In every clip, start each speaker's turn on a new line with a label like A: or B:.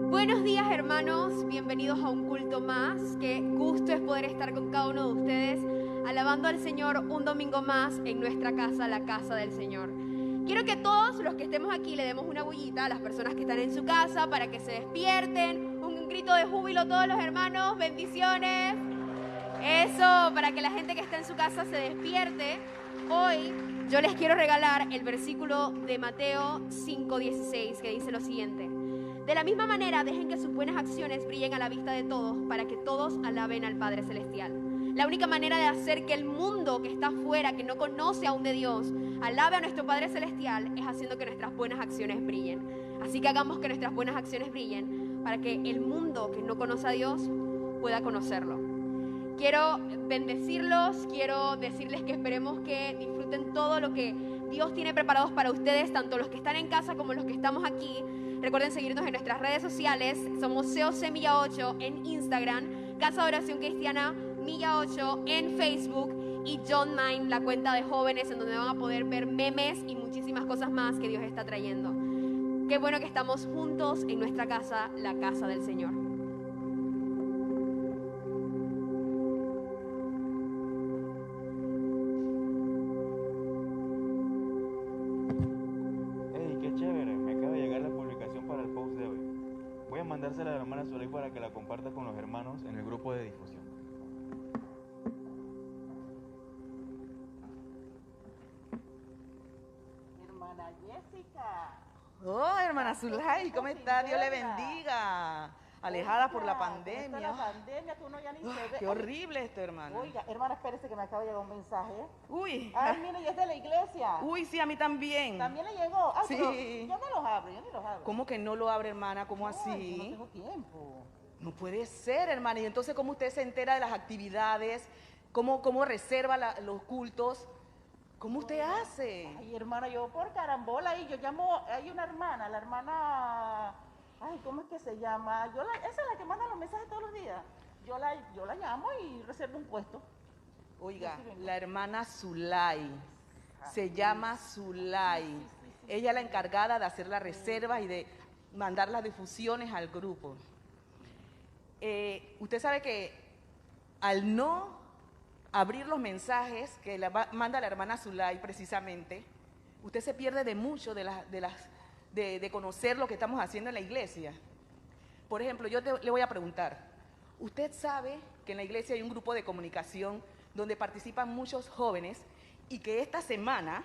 A: Buenos días, hermanos, bienvenidos a un culto más. Qué gusto es poder estar con cada uno de ustedes alabando al Señor un domingo más en nuestra casa, la casa del Señor. Quiero que todos los que estemos aquí le demos una bullita a las personas que están en su casa para que se despierten. Un grito de júbilo todos los hermanos, bendiciones. Eso, para que la gente que está en su casa se despierte. Hoy yo les quiero regalar el versículo de Mateo 5:16 que dice lo siguiente: de la misma manera, dejen que sus buenas acciones brillen a la vista de todos para que todos alaben al Padre Celestial. La única manera de hacer que el mundo que está afuera, que no conoce aún de Dios, alabe a nuestro Padre Celestial es haciendo que nuestras buenas acciones brillen. Así que hagamos que nuestras buenas acciones brillen para que el mundo que no conoce a Dios pueda conocerlo. Quiero bendecirlos, quiero decirles que esperemos que disfruten todo lo que Dios tiene preparados para ustedes, tanto los que están en casa como los que estamos aquí. Recuerden seguirnos en nuestras redes sociales. Somos COC Milla 8 en Instagram, Casa de Oración Cristiana Milla 8 en Facebook y John Mind, la cuenta de jóvenes en donde van a poder ver memes y muchísimas cosas más que Dios está trayendo. Qué bueno que estamos juntos en nuestra casa, la casa del Señor.
B: Mandársela a la hermana Zulay para que la comparta con los hermanos en el grupo de difusión.
C: Hermana Jessica.
D: Oh, hermana Zulay, ¿cómo está? Dios le bendiga. Alejada por la pandemia.
C: La pandemia, que uno ya ni se ve.
D: Qué horrible esto, hermana.
C: Oiga, hermana, espérese que me acaba de llegar un mensaje.
D: Uy.
C: Ay, mire, y es de la iglesia.
D: Uy, sí, a mí también.
C: ¿También le llegó? Ay,
D: sí.
C: Pero yo no los abro, yo ni los abro.
D: ¿Cómo que no lo abre, hermana? ¿Cómo así?
C: No tengo tiempo.
D: No puede ser, hermana. Y entonces, ¿cómo usted se entera de las actividades? ¿Cómo reserva los cultos? ¿Cómo usted hace?
C: Ay, hermana, yo por carambola ahí, yo llamo, hay una hermana, la hermana, ay, ¿cómo es que se llama? Esa es la que manda los mensajes todos los días. Yo la llamo y reservo un puesto.
D: Oiga, la hermana Zulay, se llama Zulay. Sí. Ella es la encargada de hacer las reservas y de mandar las difusiones al grupo. Usted sabe que al no abrir los mensajes que manda la hermana Zulay precisamente, usted se pierde de mucho de conocer lo que estamos haciendo en la iglesia. Por ejemplo, yo le voy a preguntar, ¿usted sabe que en la iglesia hay un grupo de comunicación donde participan muchos jóvenes y que esta semana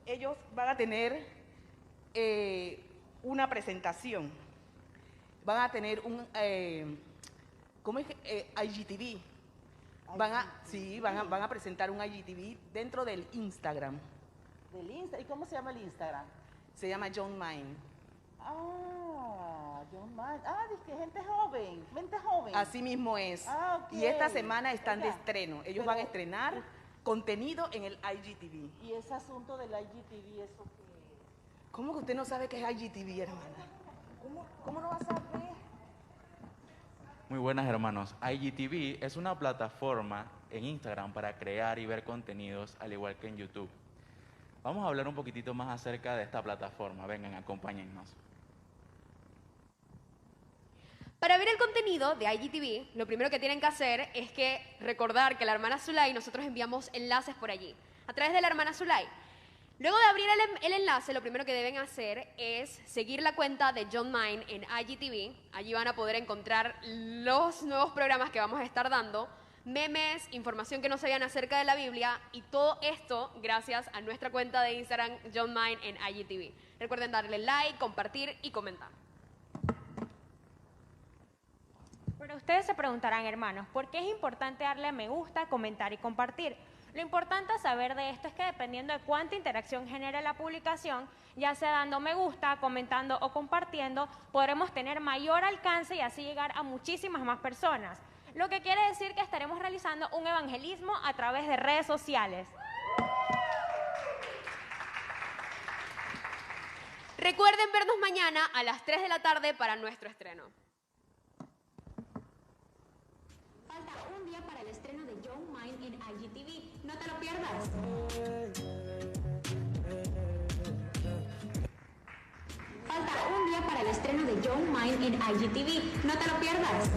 D: ellos van a tener una presentación? Van a tener un ¿cómo es? IGTV. Van a presentar un IGTV dentro del Instagram.
C: ¿Del Instagram? ¿Y cómo se llama el Instagram?
D: Se llama John Mind.
C: John Mind. Dice que gente joven, mente joven.
D: Así mismo es.
C: Okay.
D: Y esta semana están de estreno. Ellos van a estrenar contenido en el IGTV.
C: ¿Y ese asunto del IGTV, eso qué?
D: ¿Cómo que usted no sabe qué es IGTV, hermana?
C: ¿Cómo no va a saber?
B: Muy buenas, hermanos. IGTV es una plataforma en Instagram para crear y ver contenidos, al igual que en YouTube. Vamos a hablar un poquitito más acerca de esta plataforma. Vengan, acompáñennos.
A: Para ver el contenido de IGTV, lo primero que tienen que hacer es recordar que la hermana Zulay, nosotros enviamos enlaces por allí, a través de la hermana Zulay. Luego de abrir el enlace, lo primero que deben hacer es seguir la cuenta de John Mind en IGTV. Allí van a poder encontrar los nuevos programas que vamos a estar dando, memes, información que no sabían acerca de la Biblia, y todo esto gracias a nuestra cuenta de Instagram, John Mind en IGTV. Recuerden darle like, compartir y comentar.
E: Pero ustedes se preguntarán, hermanos, ¿por qué es importante darle a me gusta, comentar y compartir? Lo importante a saber de esto es que dependiendo de cuánta interacción genere la publicación, ya sea dando me gusta, comentando o compartiendo, podremos tener mayor alcance y así llegar a muchísimas más personas. Lo que quiere decir que estaremos realizando un evangelismo a través de redes sociales.
A: Recuerden vernos mañana a las 3 de la tarde para nuestro estreno.
F: Falta un día para el estreno de John Mind en IGTV. No te lo pierdas. Falta un día para el estreno estreno de Young Mind en IGTV. No te lo pierdas.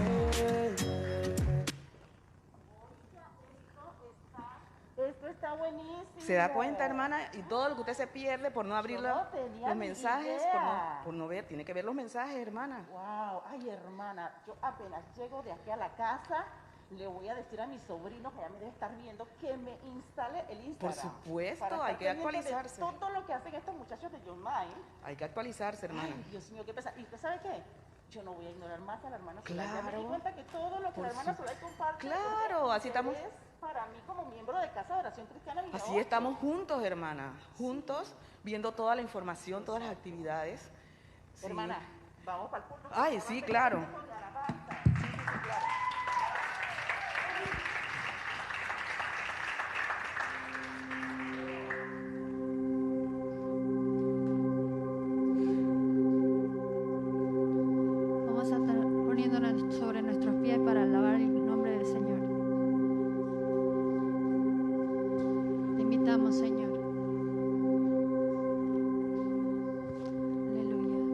C: Esto está buenísimo.
D: ¿Se da cuenta, hermana? Y todo lo que usted se pierde por no abrir
C: Yo no tenía
D: los
C: ni
D: mensajes,
C: idea.
D: por no ver, tiene que ver los mensajes, hermana.
C: Wow, ay hermana, yo apenas llego de aquí a la casa, le voy a decir a mi sobrino, que ya me debe estar viendo, que me instale el
D: Por
C: Instagram.
D: supuesto,
C: para estar
D: hay que
C: pendiente de
D: actualizarse.
C: todo lo que hacen estos muchachos de Young Mind.
D: Hay que actualizarse, hermana.
C: Ay, Dios mío, qué pesar. ¿Y usted sabe qué? Yo no voy a ignorar más a la hermana Zulay. Ya me di
D: Claro.
C: cuenta que todo lo que
D: Por
C: la hermana
D: su-
C: Zulay comparte.
D: Claro,
C: porque
D: así estamos.
C: Es para mí como miembro de Casa de Oración Cristiana Villa
D: Así
C: 8.
D: estamos juntos, hermana, juntos, viendo toda la información, todas las actividades. Sí.
C: Hermana, vamos para el culto.
D: Ay, sí, claro.
C: Con la alabanza. Sí, sí, sí, claro.
A: Vamos a estar poniéndonos sobre nuestros pies para alabar el nombre del Señor. Te invitamos, Señor. Aleluya.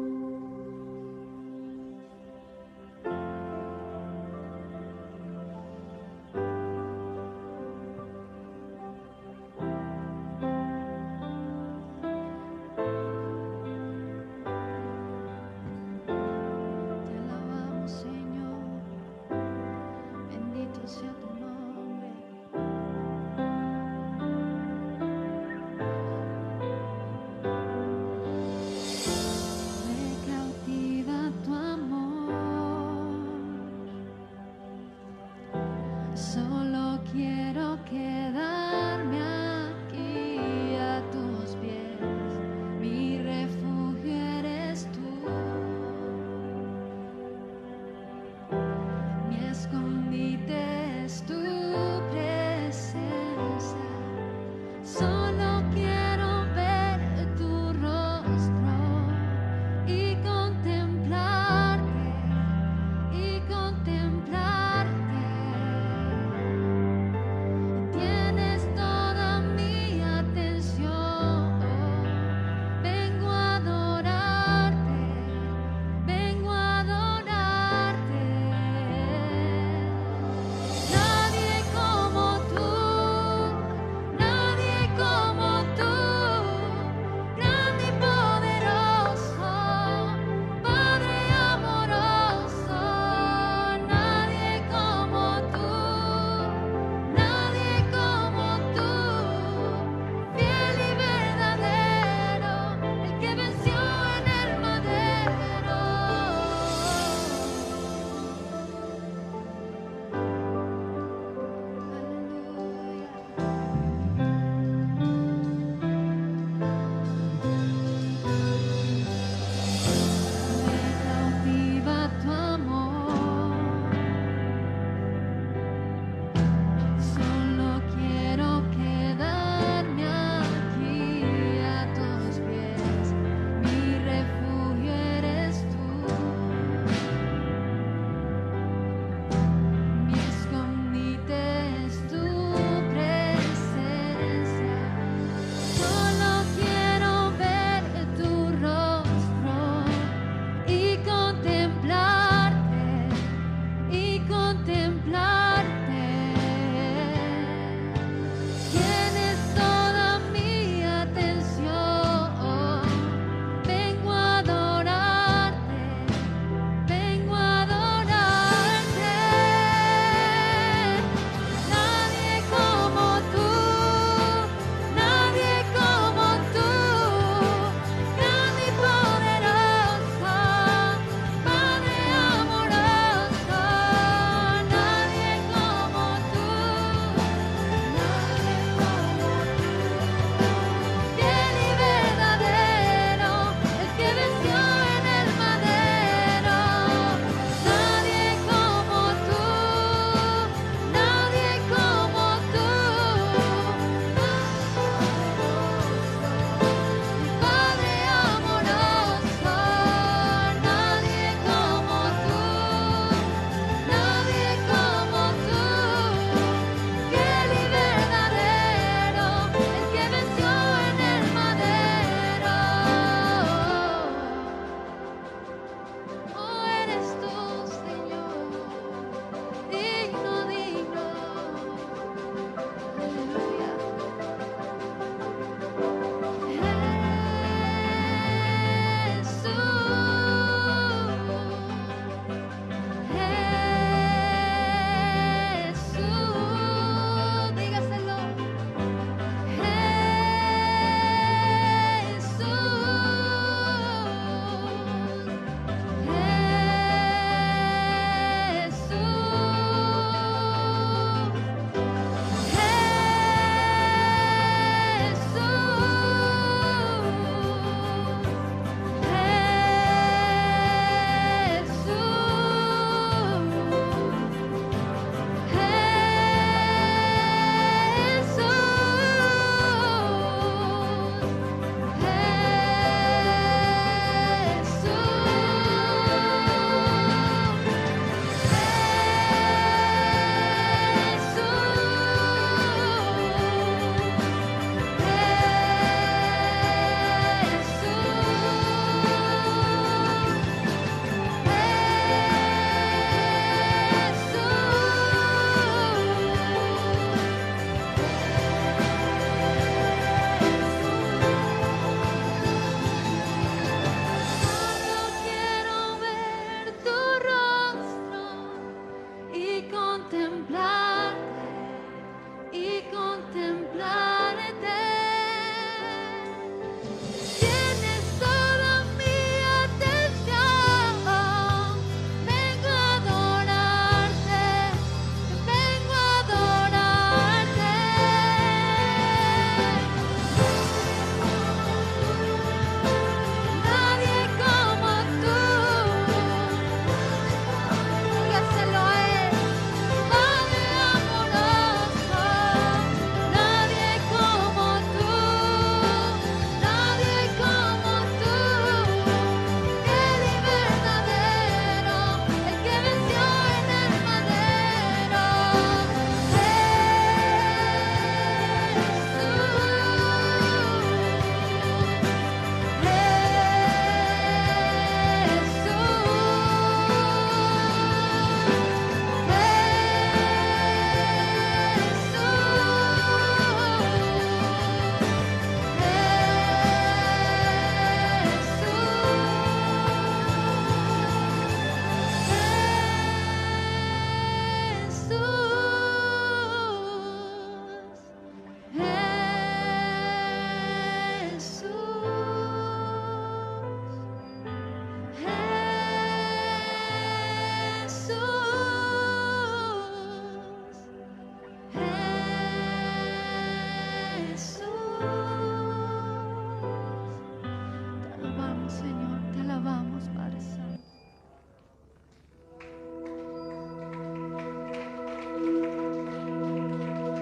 G: alabamos, Padre Santo.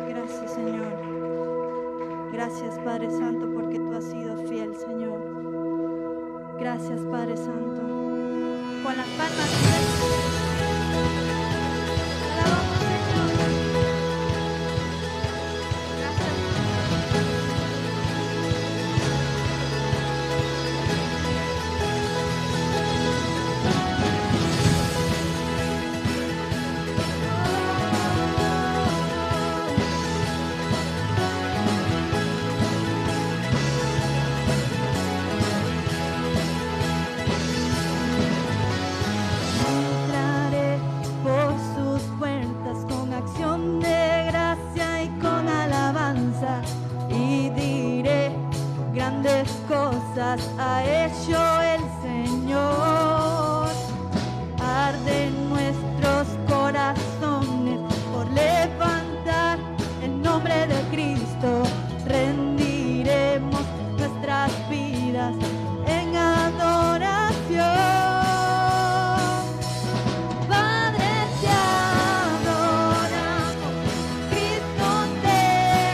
G: Gracias, Señor. Gracias, Padre Santo, porque tú has sido fiel, Señor. Gracias, Padre Santo. Con las palmas alabamos, Señor. Gracias. Entraré por sus puertas con acción de gracia y con alabanza, y diré grandes cosas ha hecho el Señor. Arden nuestros corazones por levantar el nombre de Cristo. Rendiremos nuestras vidas en adoración. Padre, te adoramos, Cristo te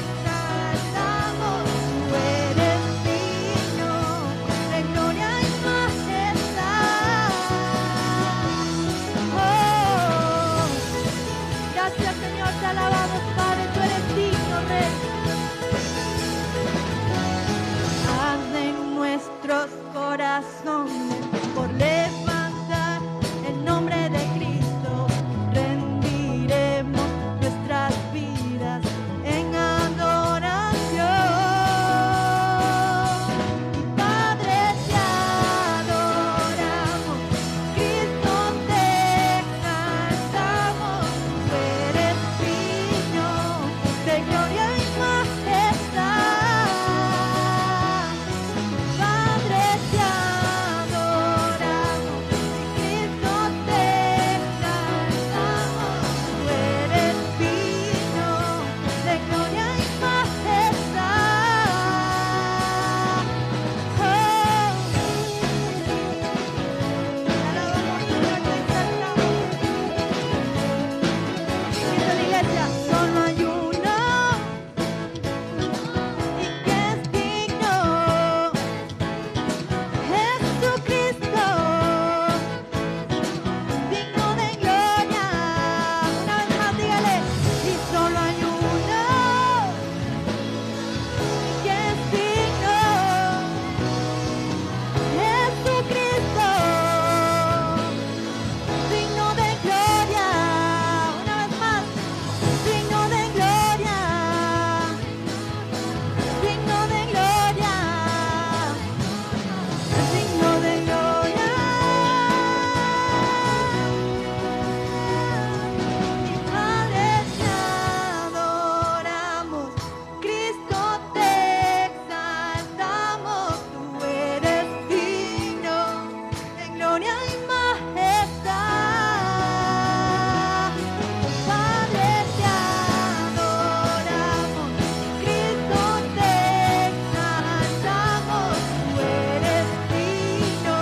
G: exaltamos, tú eres digno de gloria y majestad. Oh, gracias, Señor, te alabamos, Padre, tú eres digno, Rey. Arden nuestros corazones por levantar el nombre de Cristo. Rendiremos nuestras vidas en adoración. Padre, te adoramos, Cristo te exaltamos, tú eres digno de gloria y majestad. Padre, te adoramos, Cristo te exaltamos, tú eres digno de gloria y majestad. Oh, alabamos, Señor, te exaltamos. Dice la iglesia, solo hay uno y que es digno, Jesucristo, digno de gloria. Una vez más, dígale, y solo hay uno y que es digno, Jesucristo, digno de gloria. Una vez más, digno de gloria, digno de gloria, digno de gloria. Mi Padre, te adoramos, Cristo te exaltamos, tú eres digno de gloria y majestad. Padre, te adoramos, Cristo te exaltamos, tú eres digno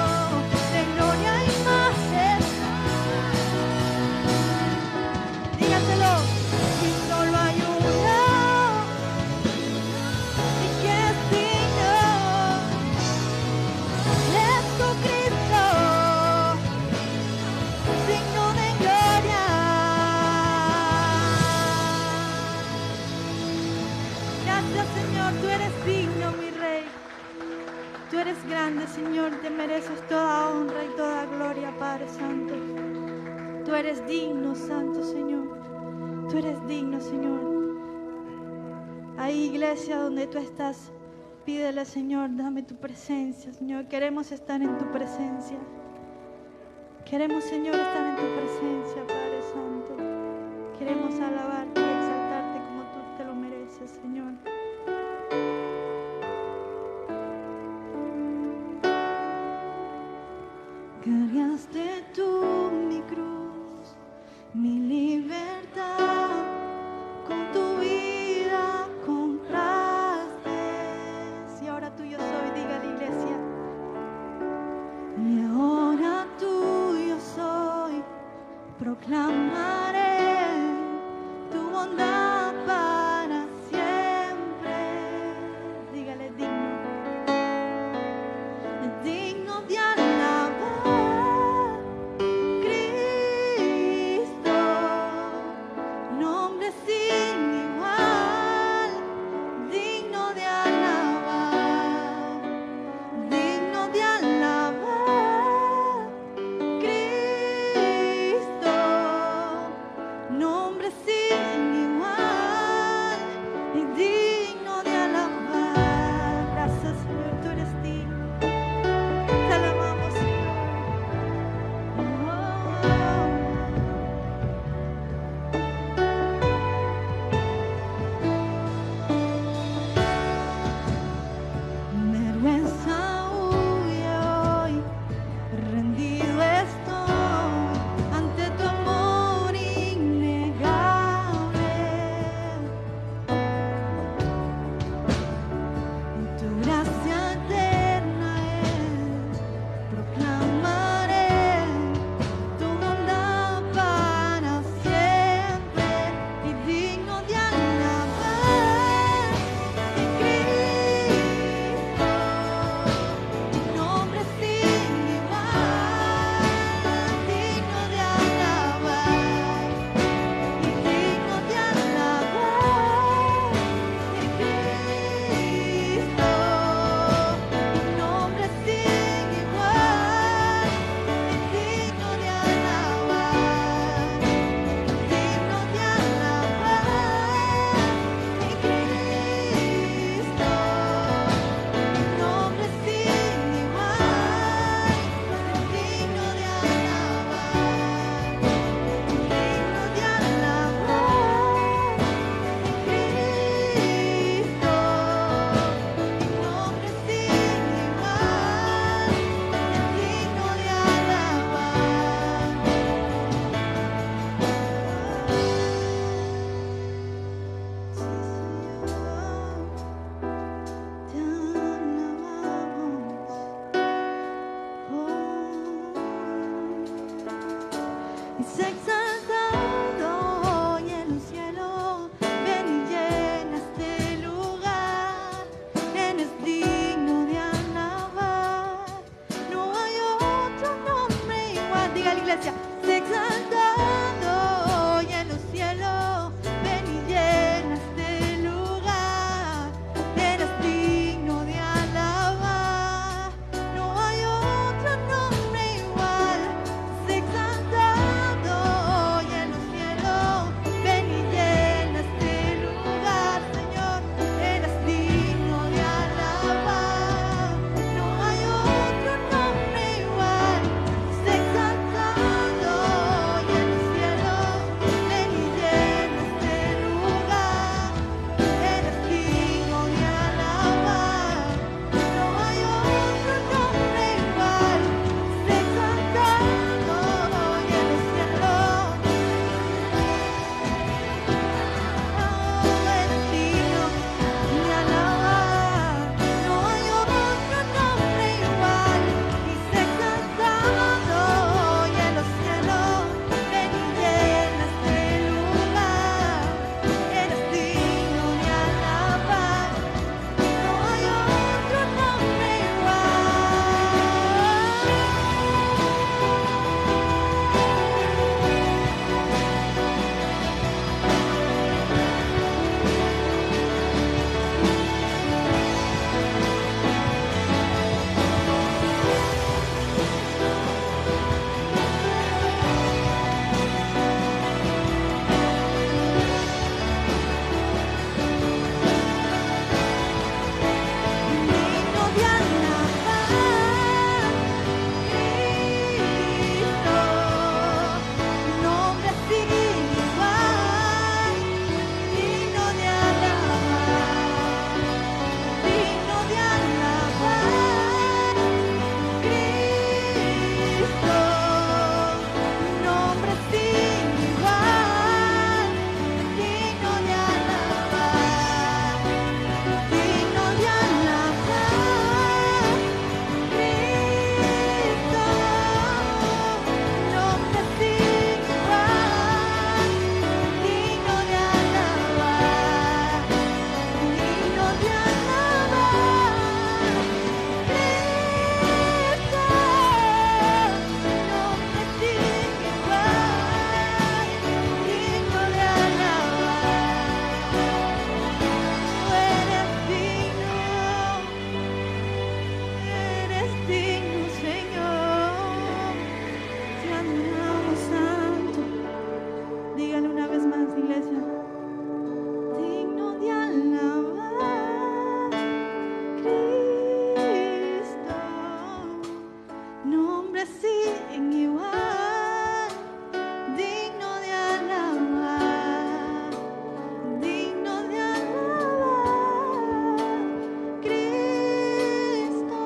G: de gloria y majestad. Dígaselo, y solo hay uno y que es digno, Jesucristo, digno de gloria. Gracias, Señor, tú eres digno, mi Rey. Tú eres grande, Señor, te mereces toda honra y toda gloria, Padre Santo. Tú eres digno, Santo Señor. Tú eres digno, Señor. Ahí, iglesia, donde tú estás, pídele, Señor, dame tu presencia, Señor. Queremos estar en tu presencia. Queremos, Señor, estar en tu presencia, Padre Santo. Queremos alabarte y exaltarte como tú te lo mereces, Señor. Cargaste tú mi cruz, mi libertad, con tu vida compraste. Y ahora tuyo soy, diga la iglesia. Y ahora sé exaltado hoy en los cielos. Ven y llena este lugar. Eres digno de alabar. No hay otro nombre igual. Diga la iglesia, sé exaltado hoy en los cielos. Ven y llena este lugar. Eres digno de alabar. No hay otro nombre igual. Sé exaltado hoy en los cielos. Ven y llena este lugar, Señor. Eres digno de alabar. No hay otro nombre igual. Sé exaltado hoy en los cielos. Ven y llena este lugar. Eres digno de alabar. No hay otro nombre igual. Sé exaltado hoy en los cielos. Eres digno de alabar. No hay otro nombre igual. Y sé exaltado hoy en los cielos. Ven y llena este lugar. Eres digno de alabar. No hay otro nombre digno de alabar, Cristo, nombre sin igual, digno de alabar, Cristo, nombre sin igual, digno de alabar. Digno de alabar, Cristo, nombre sin igual, digno de alabar, digno de alabar, Cristo, nombre sin igual, digno de alabar. Eres digno, Señor. Te adoramos, Santo. Dígale una vez más, iglesia. Digno de alabar, Cristo. Nombre sin igual. Digno de alabar. Digno de alabar, Cristo,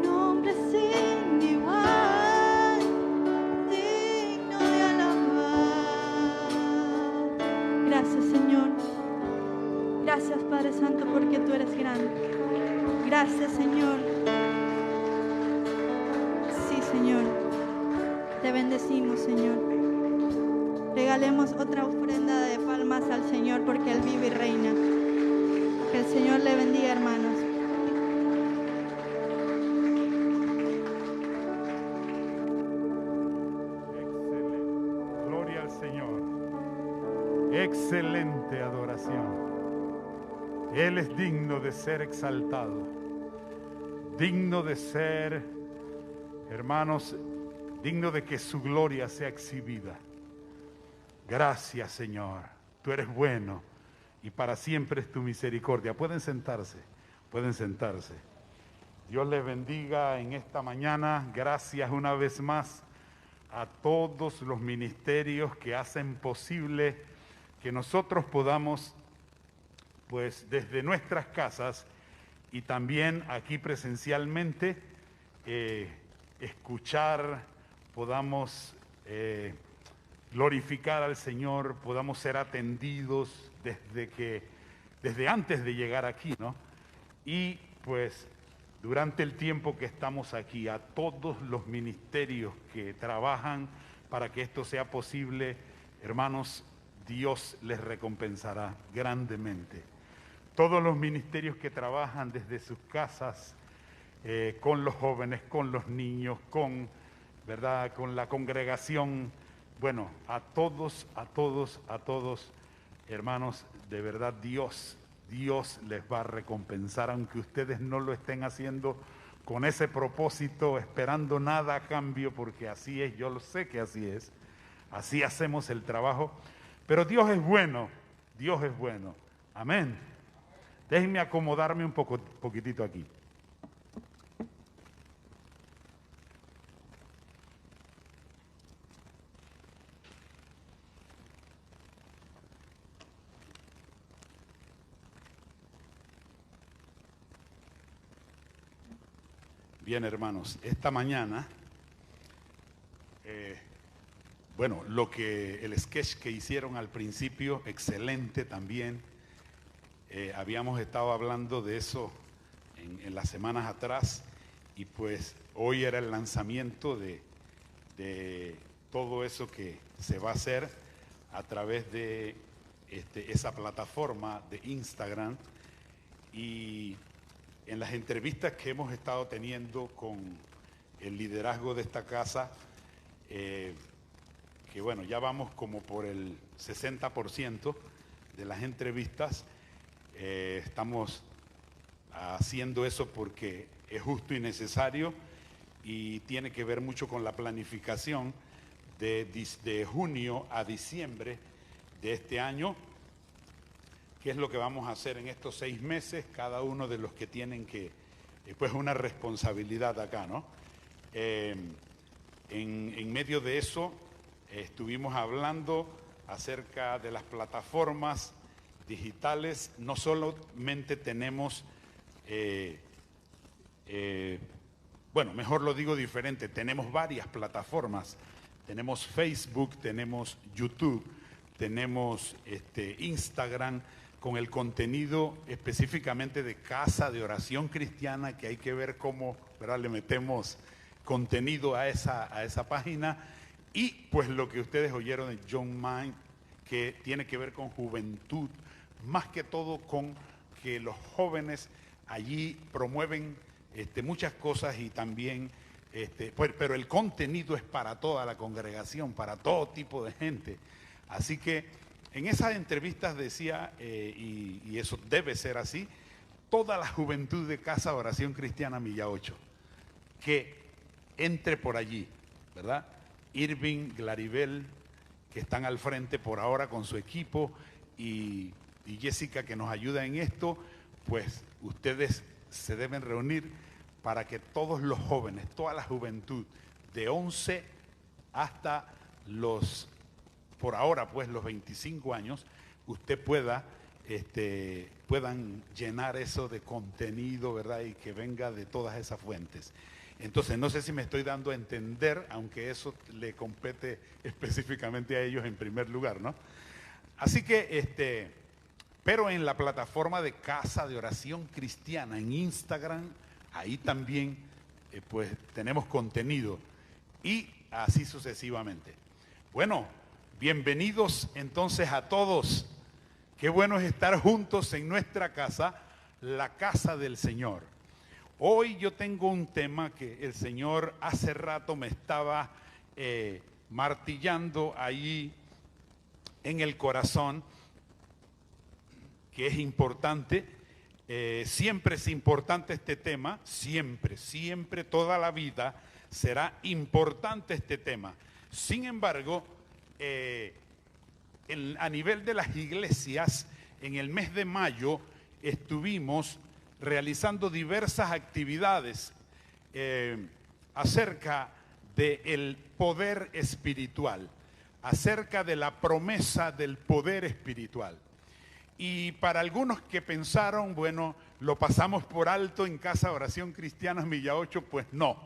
G: nombre sin igual, digno de alabar. Gracias, Señor. Gracias, Padre Santo, porque tú eres grande. Gracias, Señor. Sí, Señor. Te bendecimos, Señor. Regalemos otra ofrenda de palmas al Señor porque Él vive y reina. Que el Señor le bendiga, hermanos.
H: Excelente. Gloria al Señor. Excelente adoración. Él es digno de ser exaltado, digno de ser, hermanos, digno de que su gloria sea exhibida. Gracias, Señor. Tú eres bueno y para siempre es tu misericordia. Pueden sentarse, pueden sentarse. Dios les bendiga en esta mañana. Gracias una vez más a todos los ministerios que hacen posible que nosotros podamos, pues desde nuestras casas y también aquí presencialmente, escuchar, podamos glorificar al Señor, podamos ser atendidos desde antes de llegar aquí, ¿no? Y pues durante el tiempo que estamos aquí, a todos los ministerios que trabajan para que esto sea posible, hermanos, Dios les recompensará grandemente. Todos los ministerios que trabajan desde sus casas, con los jóvenes, con los niños, ¿verdad?, con la congregación, bueno, a todos, hermanos, de verdad Dios les va a recompensar, aunque ustedes no lo estén haciendo con ese propósito, esperando nada a cambio, porque así es, yo lo sé que así es, así hacemos el trabajo, pero Dios es bueno, amén. Déjenme acomodarme un poquitito aquí. Bien, hermanos, esta mañana, bueno, el sketch que hicieron al principio, excelente también. Habíamos estado hablando de eso en las semanas atrás y pues hoy era el lanzamiento de todo eso que se va a hacer a través de esa plataforma de Instagram. Y en las entrevistas que hemos estado teniendo con el liderazgo de esta casa, que bueno, ya vamos como por el 60% de las entrevistas, estamos haciendo eso porque es justo y necesario y tiene que ver mucho con la planificación de junio a diciembre de este año. ¿Qué es lo que vamos a hacer en estos 6 meses? Cada uno de los que tienen que, pues una responsabilidad acá, ¿no? En medio de eso estuvimos hablando acerca de las plataformas digitales. No solamente tenemos, bueno, mejor lo digo diferente, tenemos varias plataformas. Tenemos Facebook, tenemos YouTube, tenemos Instagram, con el contenido específicamente de Casa de Oración Cristiana, que hay que ver cómo, ¿verdad?, le metemos contenido a esa página. Y pues lo que ustedes oyeron de Young Mind, que tiene que ver con juventud, más que todo con que los jóvenes allí promueven muchas cosas y también, pero el contenido es para toda la congregación, para todo tipo de gente. Así que en esas entrevistas decía, y eso debe ser así, toda la juventud de Casa Oración Cristiana Milla 8, que entre por allí, ¿verdad? Irving, Claribel, que están al frente por ahora con su equipo, y Jessica, que nos ayuda en esto, pues ustedes se deben reunir para que todos los jóvenes, toda la juventud, de 11 hasta los, por ahora pues los 25 años, usted puedan llenar eso de contenido, ¿verdad? Y que venga de todas esas fuentes. Entonces, no sé si me estoy dando a entender, aunque eso le compete específicamente a ellos en primer lugar, ¿no? Así que, pero en la plataforma de Casa de Oración Cristiana, en Instagram, ahí también, pues, tenemos contenido y así sucesivamente. Bueno, bienvenidos entonces a todos. Qué bueno es estar juntos en nuestra casa, la casa del Señor. Hoy yo tengo un tema que el Señor hace rato me estaba martillando ahí en el corazón, que es importante. Siempre es importante este tema, siempre, toda la vida será importante este tema. Sin embargo, a nivel de las iglesias, en el mes de mayo estuvimos realizando diversas actividades acerca del poder espiritual, acerca de la promesa del poder espiritual. Y para algunos que pensaron, bueno, lo pasamos por alto en Casa de Oración Cristiana Milla 8, pues no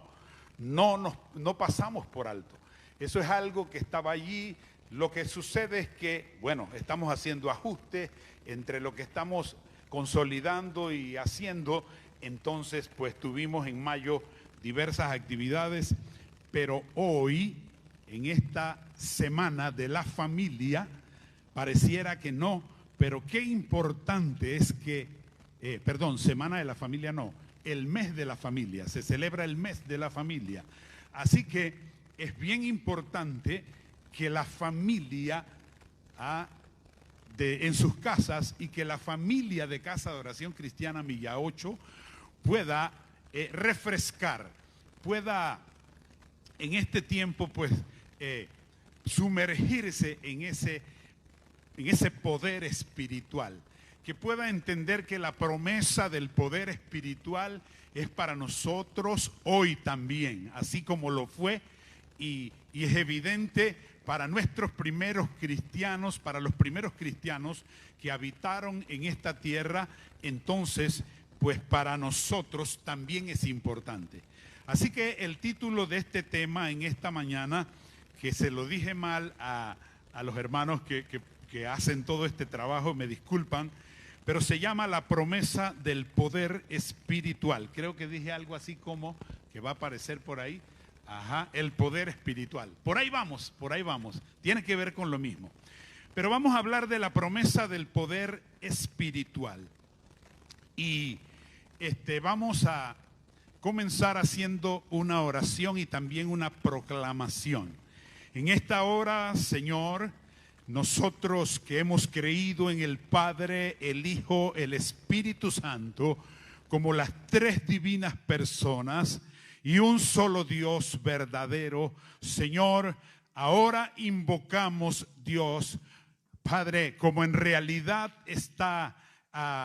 H: pasamos por alto. Eso es algo que estaba allí. Lo que sucede es que, bueno, estamos haciendo ajustes entre lo que estamos consolidando y haciendo. Entonces, pues tuvimos en mayo diversas actividades, pero hoy, en esta semana de la familia, pareciera que no, pero qué importante es que, semana de la familia no, el mes de la familia, se celebra el mes de la familia. Así que es bien importante que la familia en sus casas y que la familia de Casa de Oración Cristiana Milla 8 pueda refrescar, pueda en este tiempo pues sumergirse en ese poder espiritual, que pueda entender que la promesa del poder espiritual es para nosotros hoy también, así como lo fue y es evidente para nuestros primeros cristianos, para los primeros cristianos que habitaron en esta tierra. Entonces, pues para nosotros también es importante. Así que el título de este tema en esta mañana, que se lo dije mal a los hermanos que hacen todo este trabajo, me disculpan, pero se llama La promesa del poder espiritual. Creo que dije algo así como, que va a aparecer por ahí, el poder espiritual. Por ahí vamos, tiene que ver con lo mismo. Pero vamos a hablar de la promesa del poder espiritual. Y vamos a comenzar haciendo una oración y también una proclamación. En esta hora, Señor, nosotros que hemos creído en el Padre, el Hijo, el Espíritu Santo, como las tres divinas personas y un solo Dios verdadero, Señor, ahora invocamos, Dios, Padre, como en realidad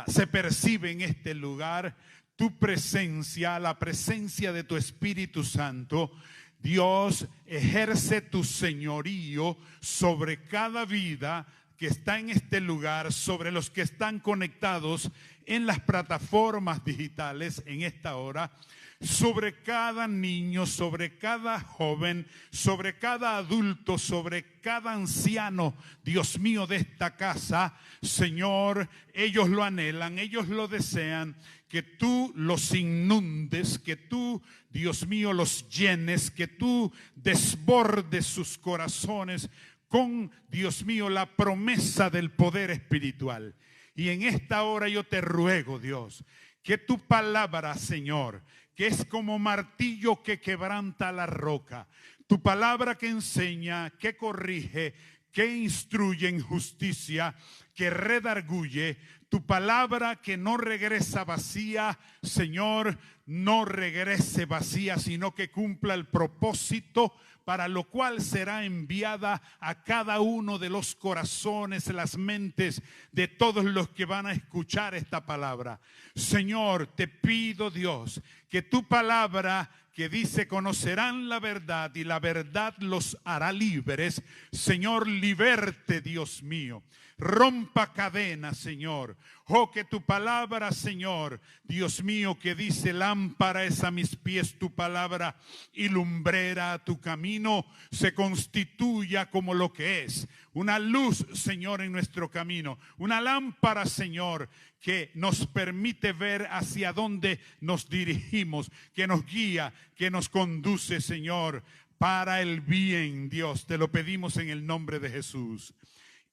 H: se percibe en este lugar tu presencia, la presencia de tu Espíritu Santo. Dios, ejerce tu señorío sobre cada vida que está en este lugar, sobre los que están conectados en las plataformas digitales en esta hora, sobre cada niño, sobre cada joven, sobre cada adulto, sobre cada anciano, Dios mío, de esta casa. Señor, ellos lo anhelan, ellos lo desean, que tú los inundes, que tú, Dios mío, los llenes, que tú desbordes sus corazones con, Dios mío, la promesa del poder espiritual. Y en esta hora yo te ruego, Dios, que tu palabra, Señor, que es como martillo que quebranta la roca, tu palabra que enseña, que corrige, que instruye en justicia, que redarguye, tu palabra que no regresa vacía, Señor, no regrese vacía, sino que cumpla el propósito para lo cual será enviada a cada uno de los corazones, las mentes de todos los que van a escuchar esta palabra. Señor, te pido, Dios, que tu palabra que dice conocerán la verdad y la verdad los hará libres, Señor, liberte, Dios mío. Rompa cadenas, Señor. Oh, que tu palabra, Señor, Dios mío, que dice lámpara es a mis pies tu palabra y lumbrera a tu camino, se constituya como lo que es. Una luz, Señor, en nuestro camino. Una lámpara, Señor, que nos permite ver hacia dónde nos dirigimos, que nos guía, que nos conduce, Señor, para el bien, Dios. Te lo pedimos en el nombre de Jesús.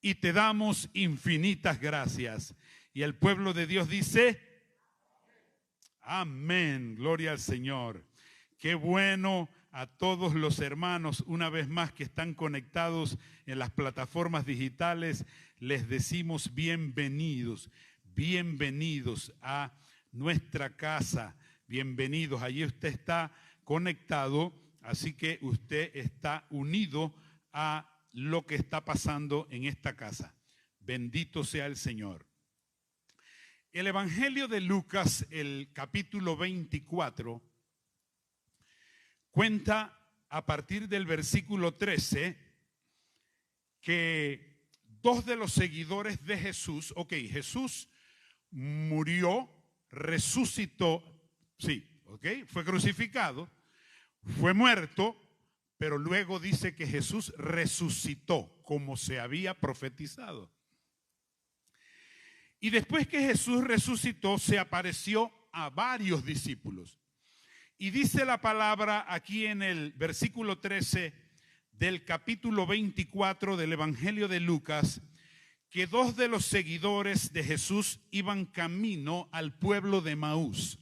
H: Y te damos infinitas gracias. Y el pueblo de Dios dice, amén, gloria al Señor. Qué bueno a todos los hermanos, una vez más, que están conectados en las plataformas digitales. Les decimos bienvenidos, bienvenidos a nuestra casa, bienvenidos. Allí usted está conectado, así que usted está unido a lo que está pasando en esta casa. Bendito sea el Señor. El Evangelio de Lucas, el capítulo 24, cuenta a partir del versículo 13 que dos de los seguidores de Jesús, Jesús murió, resucitó, fue crucificado, fue muerto, pero luego dice que Jesús resucitó como se había profetizado. Y después que Jesús resucitó, se apareció a varios discípulos. Y dice la palabra aquí en el versículo 13 del capítulo 24 del Evangelio de Lucas, que 2 de los seguidores de Jesús iban camino al pueblo de Emaús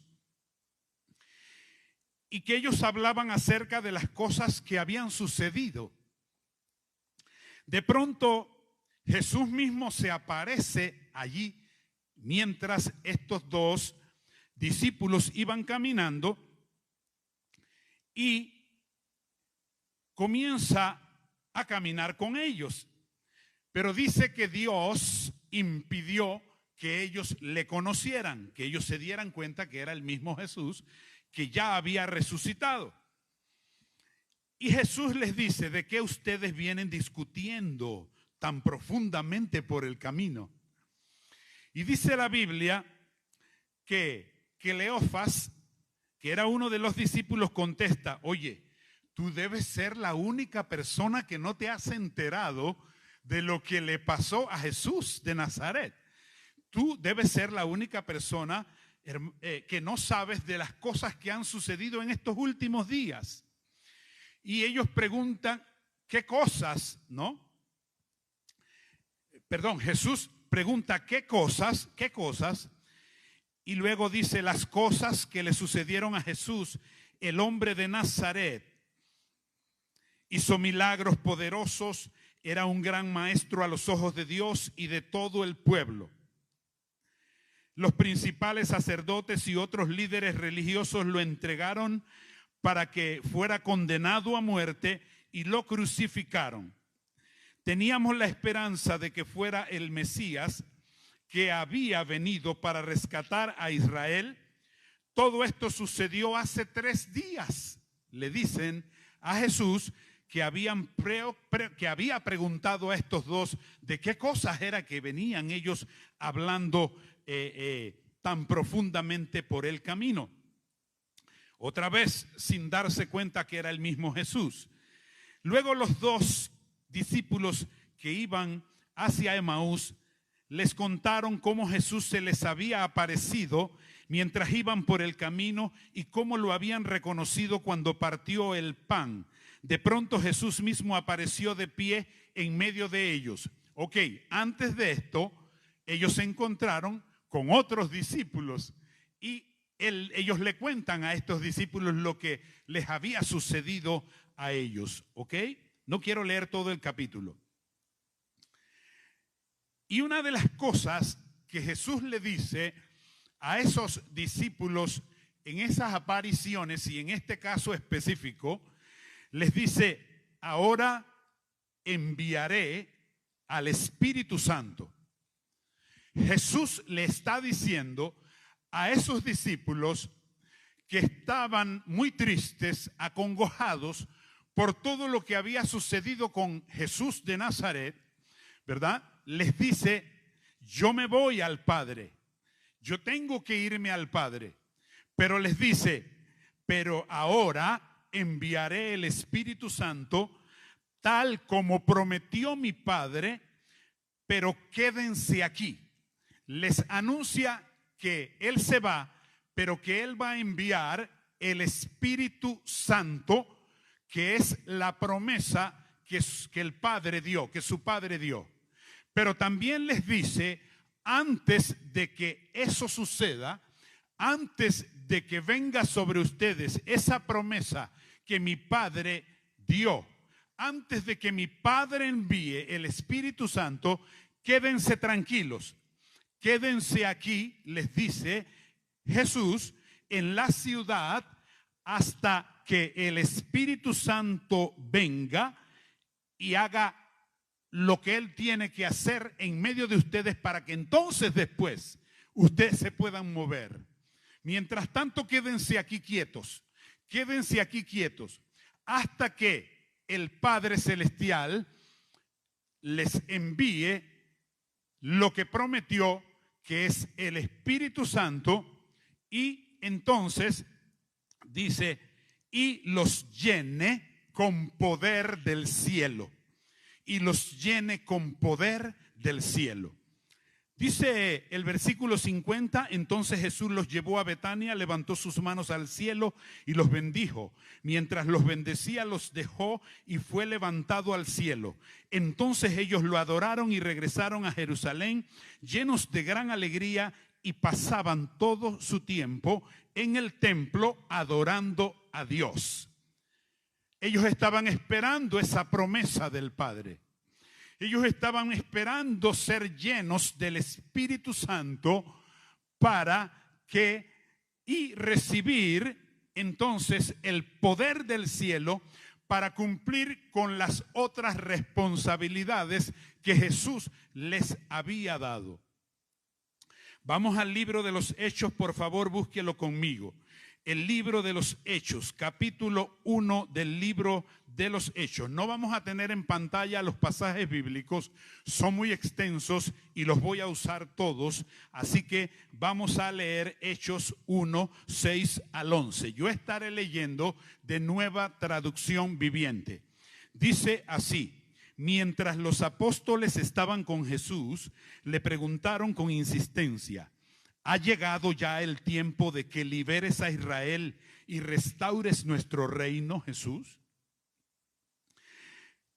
H: y que ellos hablaban acerca de las cosas que habían sucedido. De pronto Jesús mismo se aparece allí mientras estos 2 discípulos iban caminando y comienza a caminar con ellos. Pero dice que Dios impidió que ellos le conocieran, que ellos se dieran cuenta que era el mismo Jesús que ya había resucitado. Y Jesús les dice: ¿de qué ustedes vienen discutiendo tan profundamente por el camino? Y dice la Biblia que Cleofas, que era uno de los discípulos, contesta: oye, tú debes ser la única persona que no te has enterado de lo que le pasó a Jesús de Nazaret. Tú debes ser la única persona que no sabes de las cosas que han sucedido en estos últimos días. Y ellos preguntan, ¿qué cosas? ¿No? Perdón, Jesús pregunta, ¿qué cosas? ¿Qué cosas? Y luego dice, las cosas que le sucedieron a Jesús, el hombre de Nazaret. Hizo milagros poderosos, era un gran maestro a los ojos de Dios y de todo el pueblo. Los principales sacerdotes y otros líderes religiosos lo entregaron para que fuera condenado a muerte y lo crucificaron. Teníamos la esperanza de que fuera el Mesías que había venido para rescatar a Israel. Todo esto sucedió hace 3 días. Le dicen a Jesús que había preguntado a estos 2 de qué cosas era que venían ellos hablando tan profundamente por el camino. Otra vez, sin darse cuenta que era el mismo Jesús. Luego los 2 discípulos que iban hacia Emaús les contaron cómo Jesús se les había aparecido mientras iban por el camino y cómo lo habían reconocido cuando partió el pan. De pronto Jesús mismo apareció de pie en medio de ellos. Ok, antes de esto, ellos se encontraron con otros discípulos y ellos le cuentan a estos discípulos lo que les había sucedido a ellos. Ok, no quiero leer todo el capítulo. Y una de las cosas que Jesús le dice a esos discípulos en esas apariciones, y en este caso específico, les dice: ahora enviaré al Espíritu Santo. Jesús le está diciendo a esos discípulos que estaban muy tristes, acongojados por todo lo que había sucedido con Jesús de Nazaret, ¿verdad? Les dice: yo me voy al Padre, yo tengo que irme al Padre, pero les dice: pero ahora enviaré el Espíritu Santo tal como prometió mi Padre, pero quédense aquí. Les anuncia que Él se va, pero que Él va a enviar el Espíritu Santo, que es la promesa que el Padre dio, que su Padre dio. Pero también les dice, antes de que eso suceda, antes de que venga sobre ustedes esa promesa que mi Padre dio, antes de que mi Padre envíe el Espíritu Santo, quédense tranquilos. Quédense aquí, les dice Jesús, en la ciudad hasta que el Espíritu Santo venga y haga lo que Él tiene que hacer en medio de ustedes para que entonces después ustedes se puedan mover. Mientras tanto, quédense aquí quietos hasta que el Padre Celestial les envíe lo que prometió, que es el Espíritu Santo, y entonces dice, y los llene con poder del cielo. Y los llene con poder del cielo. Dice el versículo 50, entonces Jesús los llevó a Betania, levantó sus manos al cielo y los bendijo. Mientras los bendecía, los dejó y fue levantado al cielo. Entonces ellos lo adoraron y regresaron a Jerusalén llenos de gran alegría y pasaban todo su tiempo en el templo adorando a Dios. Ellos estaban esperando esa promesa del Padre. Ellos estaban esperando ser llenos del Espíritu Santo y recibir entonces el poder del cielo para cumplir con las otras responsabilidades que Jesús les había dado. Vamos al libro de los Hechos, por favor, búsquelo conmigo. El libro de los Hechos, capítulo 1 del libro de los Hechos. No vamos a tener en pantalla los pasajes bíblicos, son muy extensos y los voy a usar todos, así que vamos a leer Hechos 1, 6 al 11. Yo estaré leyendo de Nueva Traducción Viviente. Dice así: mientras los apóstoles estaban con Jesús, le preguntaron con insistencia: ¿ha llegado ya el tiempo de que liberes a Israel y restaures nuestro reino, Jesús?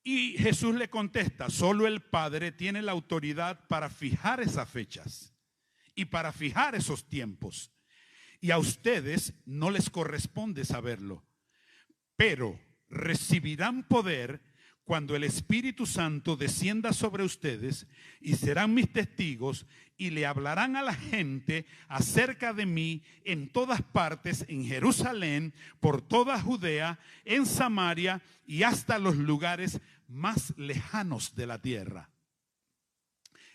H: Y Jesús le contesta: solo el Padre tiene la autoridad para fijar esas fechas y para fijar esos tiempos. Y a ustedes no les corresponde saberlo, pero recibirán poder cuando el Espíritu Santo descienda sobre ustedes, y serán mis testigos y le hablarán a la gente acerca de mí en todas partes, en Jerusalén, por toda Judea, en Samaria y hasta los lugares más lejanos de la tierra.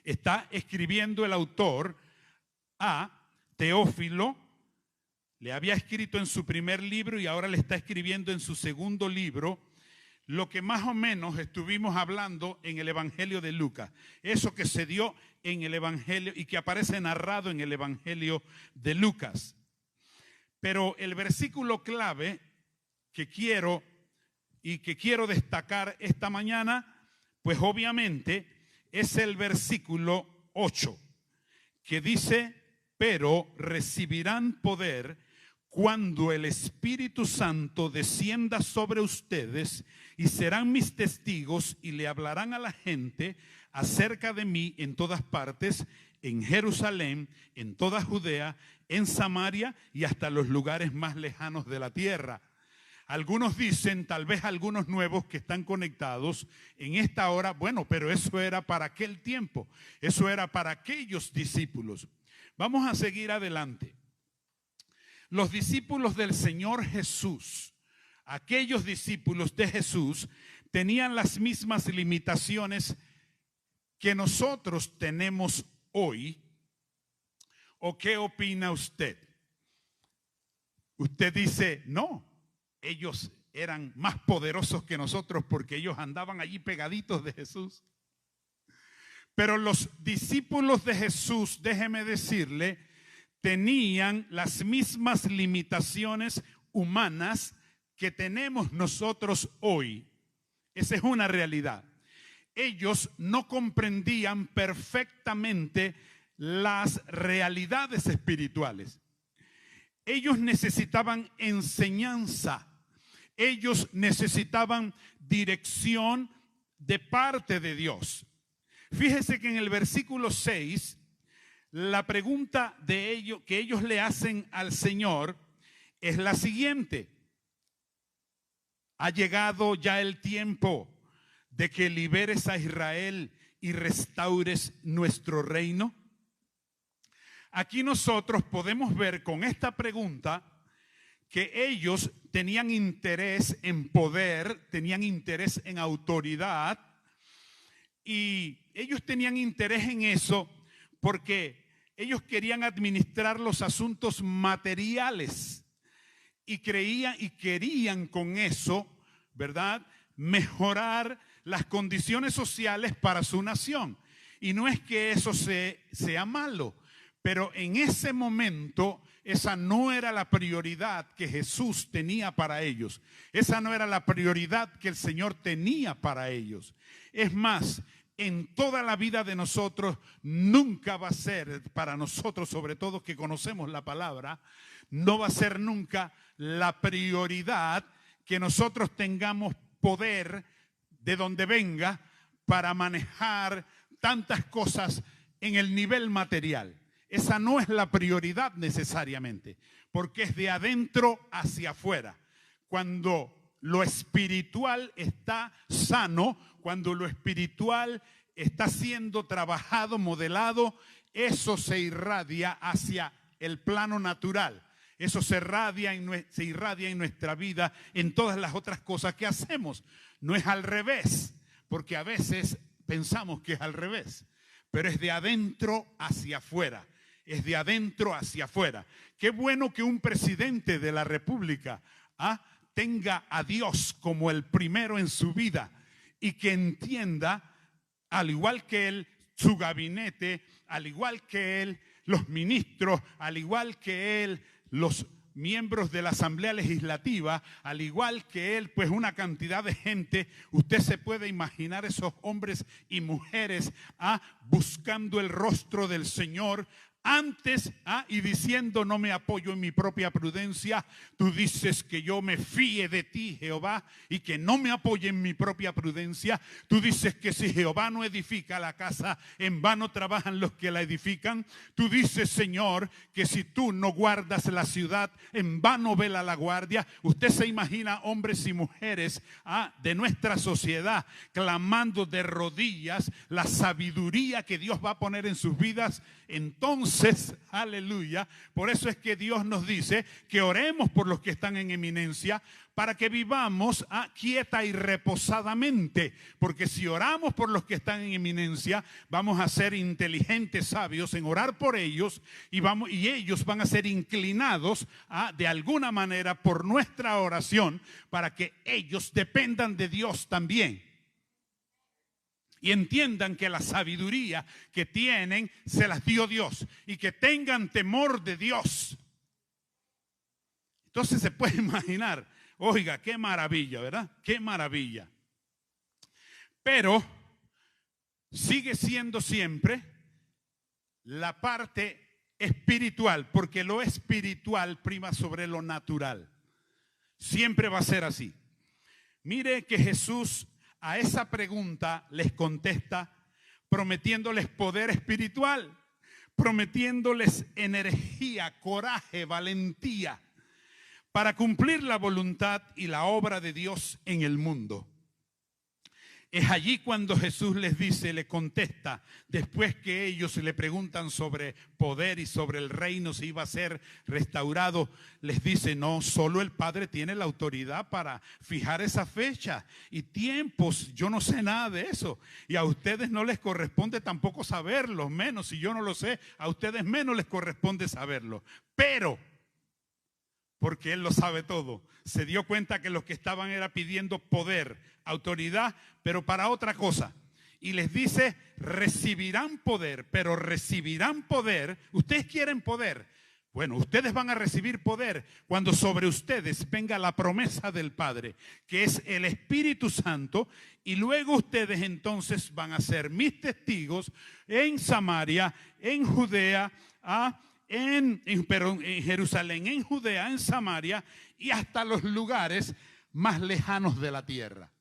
H: Está escribiendo el autor a Teófilo. Le había escrito en su primer libro y ahora le está escribiendo en su segundo libro lo que más o menos estuvimos hablando en el Evangelio de Lucas. Eso que se dio en el Evangelio y que aparece narrado en el Evangelio de Lucas. Pero el versículo clave que quiero destacar esta mañana, pues obviamente es el versículo 8, que dice: pero recibirán poder cuando el Espíritu Santo descienda sobre ustedes, y serán mis testigos y le hablarán a la gente acerca de mí en todas partes, en Jerusalén, en toda Judea, en Samaria y hasta los lugares más lejanos de la tierra. Algunos dicen, tal vez algunos nuevos que están conectados en esta hora: bueno, pero eso era para aquel tiempo, eso era para aquellos discípulos. Vamos a seguir adelante. Los discípulos del Señor Jesús, aquellos discípulos de Jesús, tenían las mismas limitaciones que nosotros tenemos hoy. ¿O qué opina usted? Usted dice: no, ellos eran más poderosos que nosotros porque ellos andaban allí pegaditos de Jesús. Pero los discípulos de Jesús, déjeme decirle, tenían las mismas limitaciones humanas que tenemos nosotros hoy. Esa es una realidad. Ellos no comprendían perfectamente las realidades espirituales. Ellos necesitaban enseñanza. Ellos necesitaban dirección de parte de Dios. Fíjese que en el versículo 6, la pregunta que ellos le hacen al Señor es la siguiente: ¿ha llegado ya el tiempo de que liberes a Israel y restaures nuestro reino? Aquí nosotros podemos ver con esta pregunta que ellos tenían interés en poder, tenían interés en autoridad, y ellos tenían interés en eso porque ellos querían administrar los asuntos materiales y querían con eso, ¿verdad?, mejorar las condiciones sociales para su nación. Y no es que eso sea malo, pero en ese momento esa no era la prioridad que Jesús tenía para ellos. Esa no era la prioridad que el Señor tenía para ellos. Es más, en toda la vida de nosotros nunca va a ser, para nosotros sobre todo que conocemos la palabra, no va a ser nunca la prioridad que nosotros tengamos poder de donde venga para manejar tantas cosas en el nivel material. Esa no es la prioridad necesariamente, porque es de adentro hacia afuera. Cuando lo espiritual está sano, cuando lo espiritual está siendo trabajado, modelado, eso se irradia hacia el plano natural. Eso se irradia en nuestra vida, en todas las otras cosas que hacemos. No es al revés, porque a veces pensamos que es al revés, pero es de adentro hacia afuera. Es de adentro hacia afuera. Qué bueno que un presidente de la República tenga a Dios como el primero en su vida y que entienda, al igual que él, su gabinete, al igual que él, los ministros, al igual que él, los miembros de la Asamblea Legislativa, al igual que él, pues una cantidad de gente. Usted se puede imaginar esos hombres y mujeres buscando el rostro del Señor antes y diciendo: no me apoyo en mi propia prudencia. Tú dices que yo me fíe de ti, Jehová, y que no me apoye en mi propia prudencia. Tú dices que si Jehová no edifica la casa, en vano trabajan los que la edifican. Tú dices, Señor, que si tú no guardas la ciudad, en vano vela la guardia. Usted se imagina hombres y mujeres de nuestra sociedad clamando de rodillas la sabiduría que Dios va a poner en sus vidas. Entonces, aleluya, por eso es que Dios nos dice que oremos por los que están en eminencia, para que vivamos quieta y reposadamente, porque si oramos por los que están en eminencia, vamos a ser inteligentes, sabios en orar por ellos, y ellos van a ser inclinados de alguna manera por nuestra oración, para que ellos dependan de Dios también. Y entiendan que la sabiduría que tienen se las dio Dios, y que tengan temor de Dios. Entonces se puede imaginar, oiga, qué maravilla, ¿verdad? Qué maravilla. Pero sigue siendo siempre la parte espiritual, porque lo espiritual prima sobre lo natural. Siempre va a ser así. Mire que Jesús a esa pregunta les contesta prometiéndoles poder espiritual, prometiéndoles energía, coraje, valentía para cumplir la voluntad y la obra de Dios en el mundo. Es allí cuando Jesús les dice, le contesta, después que ellos le preguntan sobre poder y sobre el reino, si iba a ser restaurado, les dice: no, solo el Padre tiene la autoridad para fijar esa fecha y tiempos. Yo no sé nada de eso, y a ustedes no les corresponde tampoco saberlo, menos si yo no lo sé, a ustedes menos les corresponde saberlo. Pero, porque Él lo sabe todo, se dio cuenta que los que estaban era pidiendo poder, autoridad, pero para otra cosa. Y les dice: recibirán poder, pero recibirán poder. Ustedes quieren poder. Bueno, ustedes van a recibir poder cuando sobre ustedes venga la promesa del Padre, que es el Espíritu Santo, y luego ustedes entonces van a ser mis testigos en Samaria, en Judea, en Jerusalén, en Judea, en Samaria y hasta los lugares más lejanos de la tierra.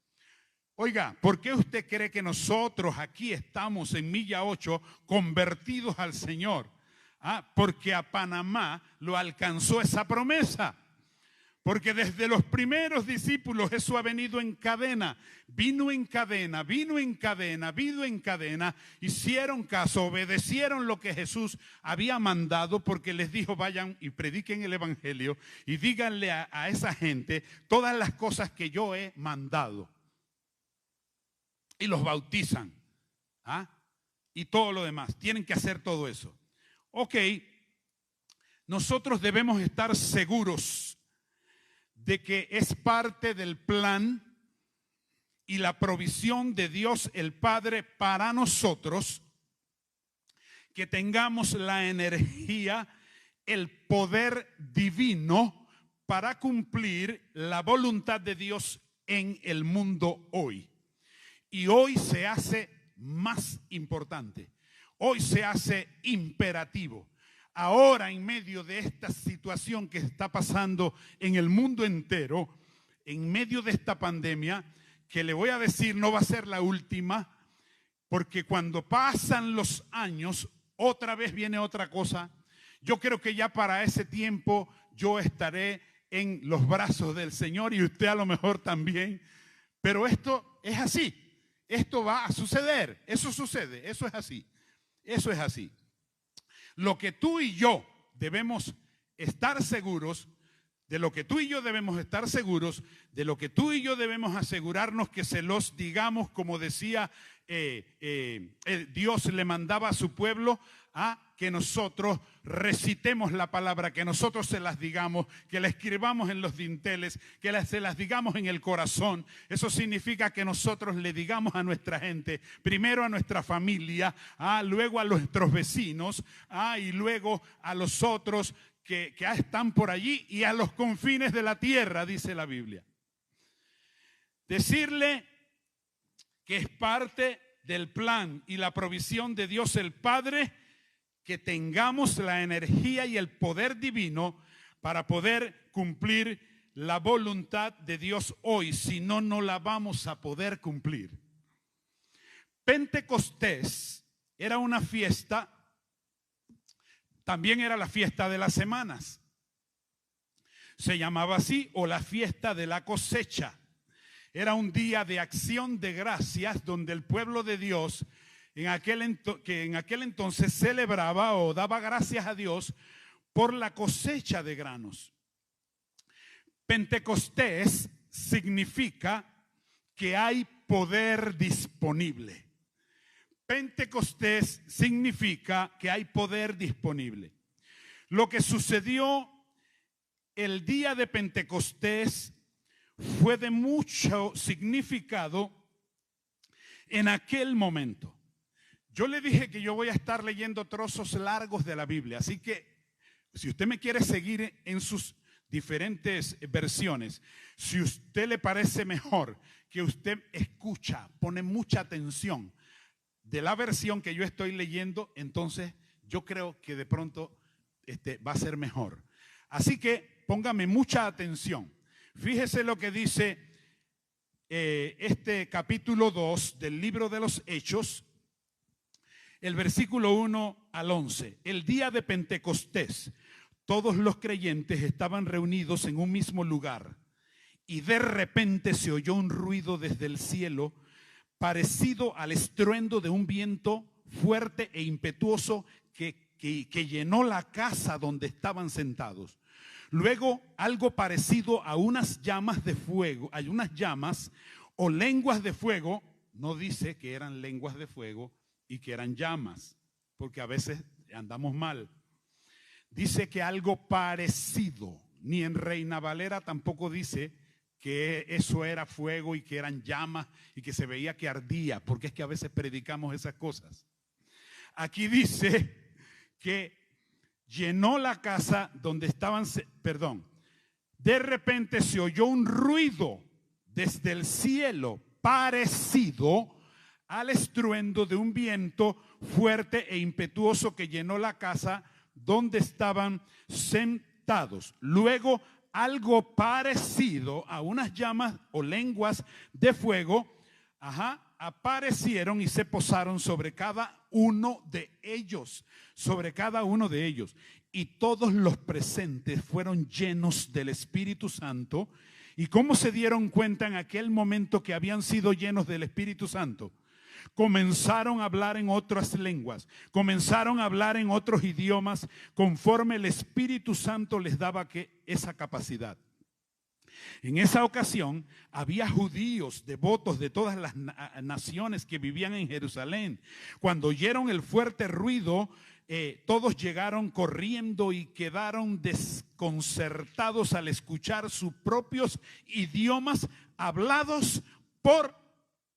H: Oiga, ¿por qué usted cree que nosotros aquí estamos en Milla 8 convertidos al Señor? Porque a Panamá lo alcanzó esa promesa. Porque desde los primeros discípulos eso ha venido en cadena, vino en cadena, vino en cadena, vino en cadena. Hicieron caso, obedecieron lo que Jesús había mandado, porque les dijo: vayan y prediquen el evangelio y díganle a esa gente todas las cosas que yo he mandado. Y los bautizan, y todo lo demás. Tienen que hacer todo eso. Ok, nosotros debemos estar seguros de que es parte del plan y la provisión de Dios el Padre para nosotros, que tengamos la energía, el poder divino para cumplir la voluntad de Dios en el mundo hoy. Y hoy se hace más importante. Hoy se hace imperativo. Ahora, en medio de esta situación que está pasando en el mundo entero, en medio de esta pandemia, que le voy a decir no va a ser la última, porque cuando pasan los años, otra vez viene otra cosa. Yo creo que ya para ese tiempo yo estaré en los brazos del Señor y usted a lo mejor también. Pero esto es así. Esto va a suceder. Eso sucede. Eso es así. Eso es así. Lo que tú y yo debemos estar seguros, de lo que tú y yo debemos estar seguros, de lo que tú y yo debemos asegurarnos que se los digamos, como decía Dios le mandaba a su pueblo, a que nosotros recitemos la palabra, que nosotros se las digamos, que la escribamos en los dinteles, que se las digamos en el corazón. Eso significa que nosotros le digamos a nuestra gente, primero a nuestra familia, luego a nuestros vecinos, y luego a los otros que están por allí y a los confines de la tierra, dice la Biblia. Decirle que es parte del plan y la provisión de Dios el Padre, que tengamos la energía y el poder divino para poder cumplir la voluntad de Dios hoy, si no, no la vamos a poder cumplir. Pentecostés era una fiesta, también era la fiesta de las semanas. Se llamaba así, o la fiesta de la cosecha. Era un día de acción de gracias donde el pueblo de Dios que en aquel entonces celebraba o daba gracias a Dios por la cosecha de granos. Pentecostés significa que hay poder disponible. Pentecostés significa que hay poder disponible. Lo que sucedió el día de Pentecostés fue de mucho significado en aquel momento. Yo le dije que yo voy a estar leyendo trozos largos de la Biblia, así que si usted me quiere seguir en sus diferentes versiones, si a usted le parece mejor que usted escucha, pone mucha atención de la versión que yo estoy leyendo, entonces yo creo que de pronto va a ser mejor. Así que póngame mucha atención. Fíjese lo que dice este capítulo 2 del libro de los Hechos, el versículo 1 al 11. El día de Pentecostés, todos los creyentes estaban reunidos en un mismo lugar y de repente se oyó un ruido desde el cielo parecido al estruendo de un viento fuerte e impetuoso que llenó la casa donde estaban sentados. Luego algo parecido a unas llamas de fuego, hay unas llamas o lenguas de fuego, no dice que eran lenguas de fuego y que eran llamas, porque a veces andamos mal. Dice que algo parecido, ni en Reina Valera tampoco dice que eso era fuego y que eran llamas y que se veía que ardía, porque es que a veces predicamos esas cosas. Aquí dice que llenó la casa donde estaban, de repente se oyó un ruido desde el cielo parecido al estruendo de un viento fuerte e impetuoso que llenó la casa donde estaban sentados. Luego algo parecido a unas llamas o lenguas de fuego, aparecieron y se posaron sobre cada uno de ellos, y todos los presentes fueron llenos del Espíritu Santo. ¿Y cómo se dieron cuenta en aquel momento que habían sido llenos del Espíritu Santo? Comenzaron a hablar en otras lenguas, comenzaron a hablar en otros idiomas, conforme el Espíritu Santo les daba esa capacidad. En esa ocasión había judíos devotos de todas las naciones que vivían en Jerusalén. Cuando oyeron el fuerte ruido, todos llegaron corriendo y quedaron desconcertados al escuchar sus propios idiomas hablados por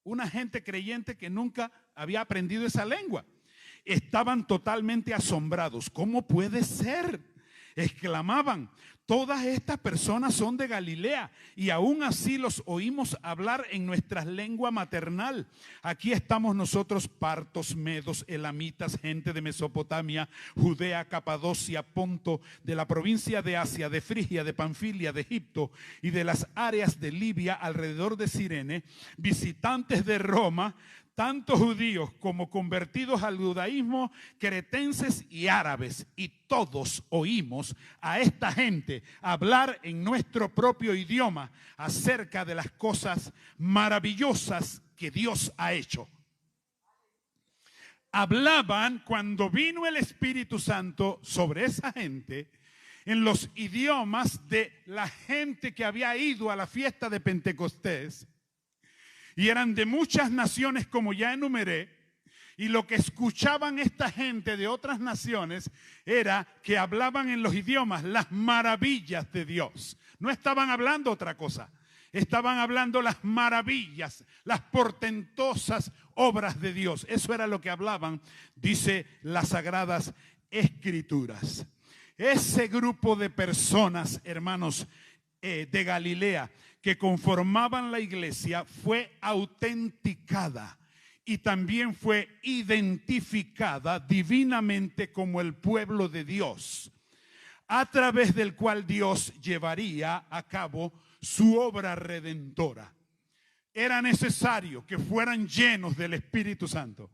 H: una gente creyente que nunca había aprendido esa lengua. Estaban totalmente asombrados. ¿Cómo puede ser? Exclamaban. todas estas personas son de Galilea y aún así los oímos hablar en nuestra lengua maternal. Aquí estamos nosotros, partos, medos, elamitas, gente de Mesopotamia, Judea, Capadocia, Ponto, de la provincia de Asia, de Frigia, de Panfilia, de Egipto y de las áreas de Libia alrededor de Cirene, visitantes de Roma, tanto judíos como convertidos al judaísmo, cretenses y árabes, y todos oímos a esta gente hablar en nuestro propio idioma acerca de las cosas maravillosas que Dios ha hecho. Hablaban cuando vino el Espíritu Santo sobre esa gente en los idiomas de la gente que había ido a la fiesta de Pentecostés. Y eran de muchas naciones, como ya enumeré, y lo que escuchaban esta gente de otras naciones era que hablaban en los idiomas las maravillas de Dios. No estaban hablando otra cosa, estaban hablando las maravillas, las portentosas obras de Dios. Eso era lo que hablaban, dice las Sagradas Escrituras. Ese grupo de personas, hermanos, de Galilea, que conformaban la iglesia, fue autenticada y también fue identificada divinamente como el pueblo de Dios, a través del cual Dios llevaría a cabo su obra redentora. Era necesario que fueran llenos del Espíritu Santo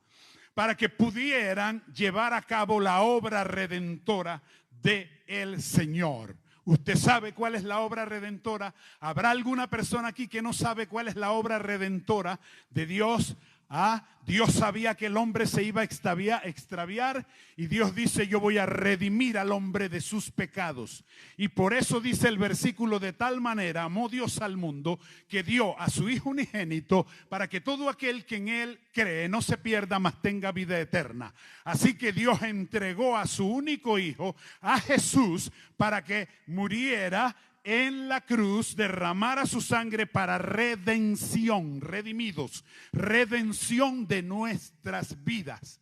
H: para que pudieran llevar a cabo la obra redentora del Señor. ¿Usted sabe cuál es la obra redentora? ¿Habrá alguna persona aquí que no sabe cuál es la obra redentora de Dios? Dios sabía que el hombre se iba a extraviar y Dios dice: yo voy a redimir al hombre de sus pecados. Y por eso dice el versículo: de tal manera amó Dios al mundo que dio a su Hijo unigénito para que todo aquel que en él cree no se pierda, mas tenga vida eterna. Así que Dios entregó a su único Hijo, a Jesús, para que muriera en la cruz, derramara su sangre para redención, redimidos, redención de nuestras vidas,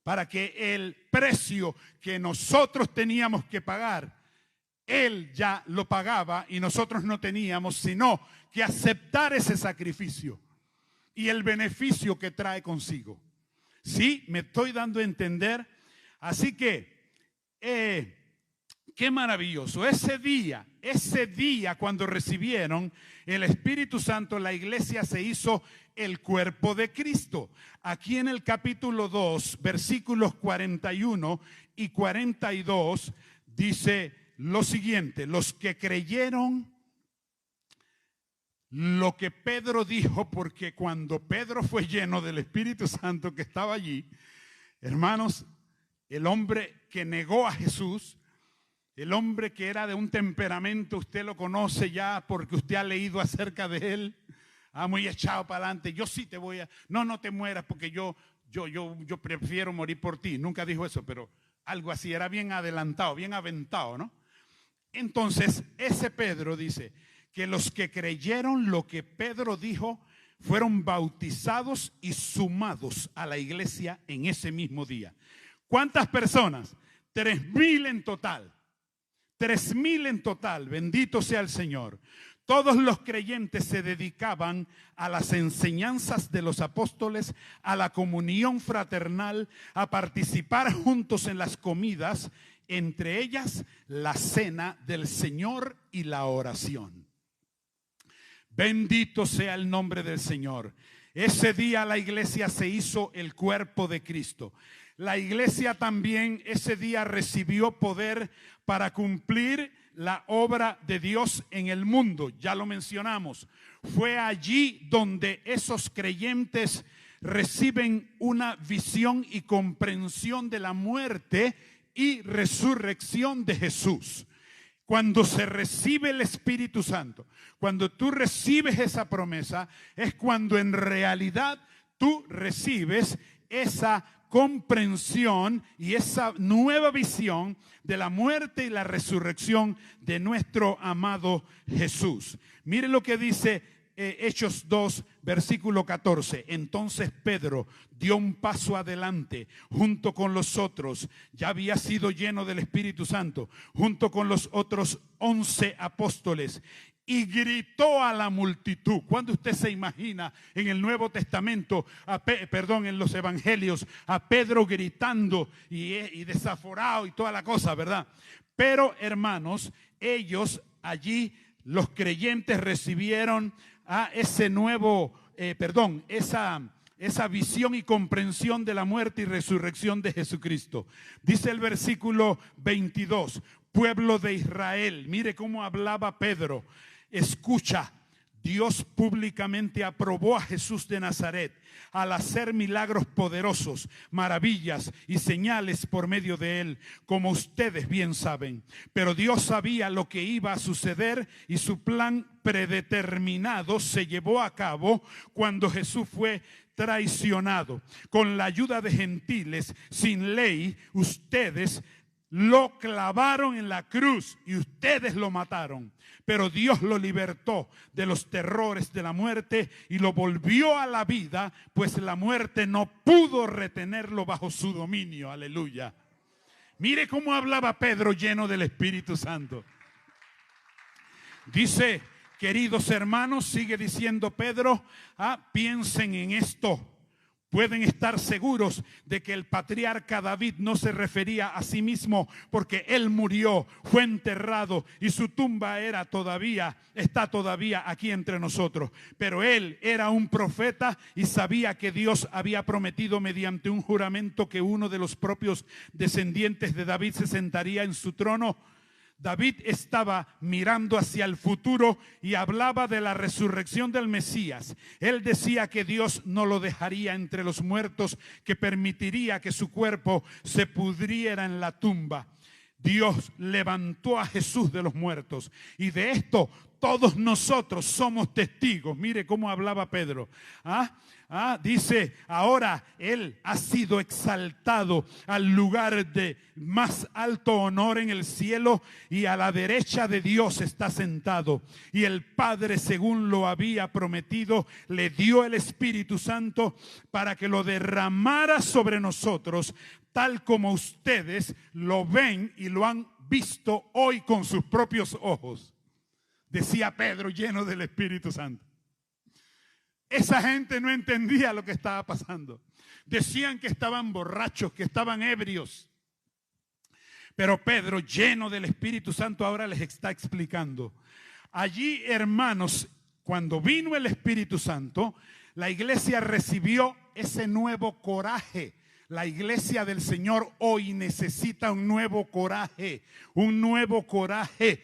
H: para que el precio que nosotros teníamos que pagar, Él ya lo pagaba y nosotros no teníamos sino que aceptar ese sacrificio y el beneficio que trae consigo. ¿Sí? ¿Me estoy dando a entender? Así que, qué maravilloso. Ese día cuando recibieron el Espíritu Santo, la iglesia se hizo el cuerpo de Cristo. Aquí en el capítulo 2, versículos 41 y 42, dice lo siguiente: los que creyeron lo que Pedro dijo, porque cuando Pedro fue lleno del Espíritu Santo que estaba allí, hermanos, el hombre que negó a Jesús, el hombre que era de un temperamento, usted lo conoce ya porque usted ha leído acerca de él, muy echado para adelante. Yo sí te voy a... No te mueras porque yo prefiero morir por ti. Nunca dijo eso, pero algo así, era bien adelantado, bien aventado, ¿no? Entonces, ese Pedro dice que los que creyeron lo que Pedro dijo fueron bautizados y sumados a la iglesia en ese mismo día. ¿Cuántas personas? 3,000 en total. 3,000 en total, bendito sea el Señor. Todos los creyentes se dedicaban a las enseñanzas de los apóstoles, a la comunión fraternal, a participar juntos en las comidas, entre ellas la cena del Señor y la oración. Bendito sea el nombre del Señor. Ese día la iglesia se hizo el cuerpo de Cristo. La iglesia también ese día recibió poder para cumplir la obra de Dios en el mundo. Ya lo mencionamos. Fue allí donde esos creyentes reciben una visión y comprensión de la muerte y resurrección de Jesús. Cuando se recibe el Espíritu Santo, cuando tú recibes esa promesa, es cuando en realidad tú recibes esa comprensión y esa nueva visión de la muerte y la resurrección de nuestro amado Jesús. Mire lo que dice Hechos 2, versículo 14. Entonces Pedro dio un paso adelante junto con los otros. Ya había sido lleno del Espíritu Santo, junto con los otros 11 apóstoles. Y gritó a la multitud. Cuando usted se imagina en el Nuevo Testamento, en los Evangelios, a Pedro gritando y desaforado y toda la cosa, ¿verdad? Pero hermanos, ellos allí, los creyentes recibieron esa visión y comprensión de la muerte y resurrección de Jesucristo. Dice el versículo 22, pueblo de Israel, mire cómo hablaba Pedro. Escucha, Dios públicamente aprobó a Jesús de Nazaret al hacer milagros poderosos, maravillas y señales por medio de él, como ustedes bien saben. Pero Dios sabía lo que iba a suceder y su plan predeterminado se llevó a cabo cuando Jesús fue traicionado. Con la ayuda de gentiles sin ley, ustedes lo clavaron en la cruz y ustedes lo mataron. Pero Dios lo libertó de los terrores de la muerte y lo volvió a la vida, pues la muerte no pudo retenerlo bajo su dominio. Aleluya. Mire cómo hablaba Pedro lleno del Espíritu Santo. Dice, queridos hermanos, sigue diciendo Pedro, piensen en esto. Pueden estar seguros de que el patriarca David no se refería a sí mismo, porque él murió, fue enterrado y su tumba está todavía aquí entre nosotros. Pero él era un profeta y sabía que Dios había prometido mediante un juramento que uno de los propios descendientes de David se sentaría en su trono. David estaba mirando hacia el futuro y hablaba de la resurrección del Mesías. Él decía que Dios no lo dejaría entre los muertos, que permitiría que su cuerpo se pudriera en la tumba. Dios levantó a Jesús de los muertos y de esto todos nosotros somos testigos. Mire cómo hablaba Pedro. Dice, ahora Él ha sido exaltado al lugar de más alto honor en el cielo y a la derecha de Dios está sentado. Y el Padre, según lo había prometido, le dio el Espíritu Santo para que lo derramara sobre nosotros, tal como ustedes lo ven y lo han visto hoy con sus propios ojos. Decía Pedro lleno del Espíritu Santo. Esa gente no entendía lo que estaba pasando. Decían que estaban borrachos, que estaban ebrios. Pero Pedro, lleno del Espíritu Santo, ahora les está explicando. Allí, hermanos, cuando vino el Espíritu Santo, la iglesia recibió ese nuevo coraje. La iglesia del Señor hoy necesita un nuevo coraje, un nuevo coraje.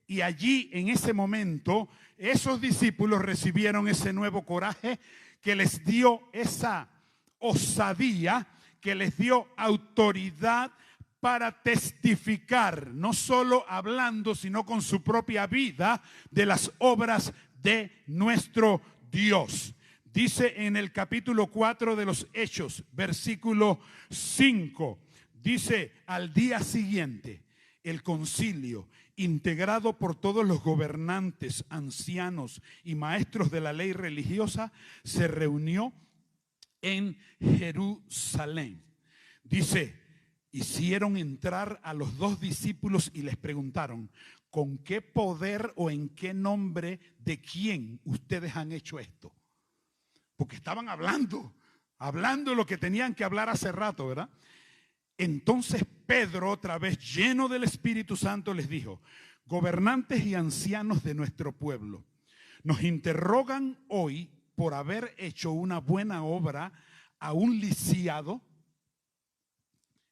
H: Y allí, en ese momento, esos discípulos recibieron ese nuevo coraje que les dio esa osadía, que les dio autoridad para testificar, no solo hablando, sino con su propia vida, de las obras de nuestro Dios. Dice en el capítulo 4 de los Hechos, versículo 5, dice, al día siguiente, el concilio, integrado por todos los gobernantes, ancianos y maestros de la ley religiosa, se reunió en Jerusalén. Dice, hicieron entrar a los 2 discípulos y les preguntaron, ¿con qué poder o en qué nombre de quién ustedes han hecho esto? Porque estaban hablando lo que tenían que hablar hace rato, ¿verdad? Entonces Pedro, otra vez lleno del Espíritu Santo, les dijo, gobernantes y ancianos de nuestro pueblo, nos interrogan hoy por haber hecho una buena obra a un lisiado.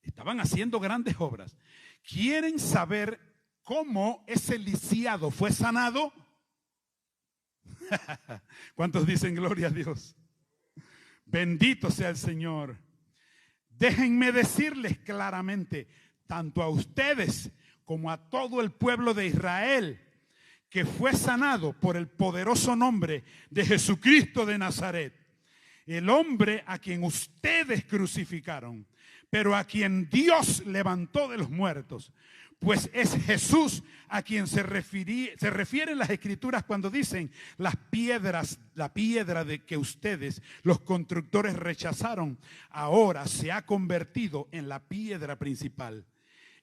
H: Estaban haciendo grandes obras. ¿Quieren saber cómo ese lisiado fue sanado? ¿Cuántos dicen gloria a Dios? Bendito sea el Señor. Déjenme decirles claramente, tanto a ustedes como a todo el pueblo de Israel, que fue sanado por el poderoso nombre de Jesucristo de Nazaret, el hombre a quien ustedes crucificaron, pero a quien Dios levantó de los muertos. Pues es Jesús a quien se refieren las Escrituras cuando dicen: la piedra de que ustedes, los constructores, rechazaron, ahora se ha convertido en la piedra principal.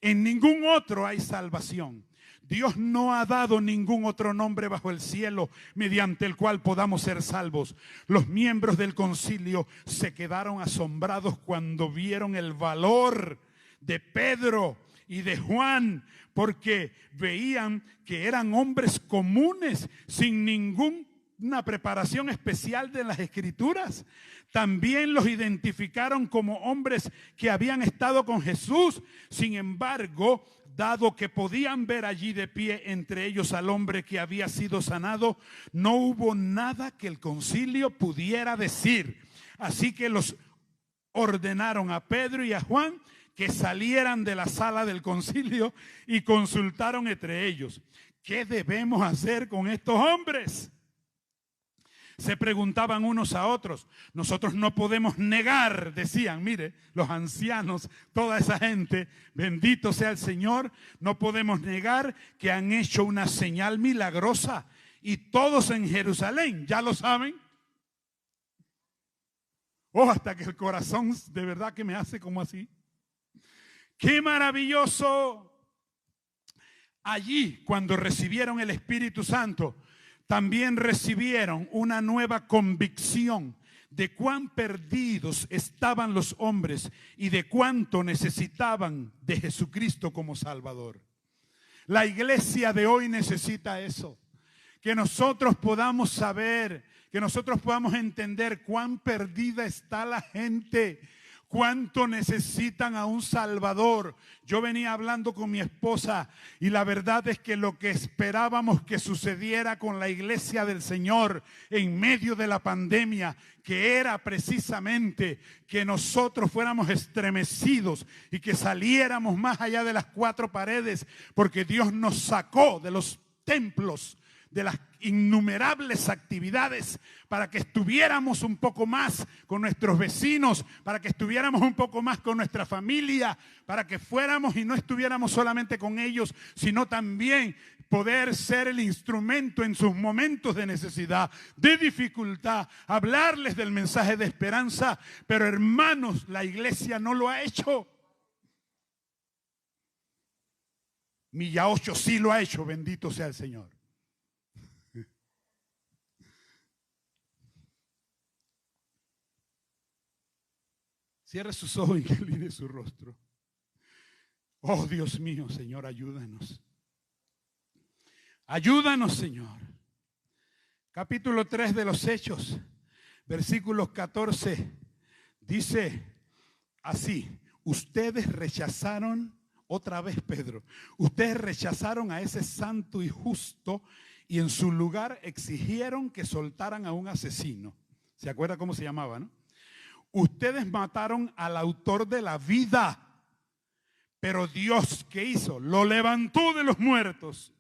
H: En ningún otro hay salvación. Dios no ha dado ningún otro nombre bajo el cielo mediante el cual podamos ser salvos. Los miembros del concilio se quedaron asombrados cuando vieron el valor de Pedro y de Juan, porque veían que eran hombres comunes sin ninguna preparación especial de las Escrituras. También los identificaron como hombres que habían estado con Jesús. Sin embargo, dado que podían ver allí de pie entre ellos al hombre que había sido sanado, no hubo nada que el concilio pudiera decir. Así que los ordenaron a Pedro y a Juan que salieran de la sala del concilio y consultaron entre ellos: ¿qué debemos hacer con estos hombres? Se preguntaban unos a otros. Nosotros no podemos negar, decían, mire, los ancianos, toda esa gente, bendito sea el Señor, no podemos negar que han hecho una señal milagrosa y todos en Jerusalén, ¿ya lo saben? Oh, hasta que el corazón de verdad que me hace como así. ¡Qué maravilloso! Allí, cuando recibieron el Espíritu Santo, también recibieron una nueva convicción de cuán perdidos estaban los hombres y de cuánto necesitaban de Jesucristo como Salvador. La iglesia de hoy necesita eso, que nosotros podamos saber, que nosotros podamos entender cuán perdida está la gente, cuánto necesitan a un Salvador. Yo venía hablando con mi esposa y la verdad es que lo que esperábamos que sucediera con la iglesia del Señor en medio de la pandemia, que era precisamente que nosotros fuéramos estremecidos y que saliéramos más allá de las cuatro paredes, porque Dios nos sacó de los templos, de las innumerables actividades, para que estuviéramos un poco más con nuestros vecinos, para que estuviéramos un poco más con nuestra familia, para que fuéramos y no estuviéramos solamente con ellos, sino también poder ser el instrumento en sus momentos de necesidad, de dificultad, hablarles del mensaje de esperanza. Pero hermanos, la iglesia no lo ha hecho. Milla 8 sí lo ha hecho, bendito sea el Señor. Cierre sus ojos y incline su rostro. Oh Dios mío, Señor, ayúdanos. Ayúdanos, Señor. Capítulo 3 de los Hechos, versículos 14, dice así: ustedes rechazaron, otra vez Pedro, ustedes rechazaron a ese santo y justo y en su lugar exigieron que soltaran a un asesino. ¿Se acuerda cómo se llamaba, no? Ustedes mataron al autor de la vida, pero Dios, ¿qué hizo? Lo levantó de los muertos.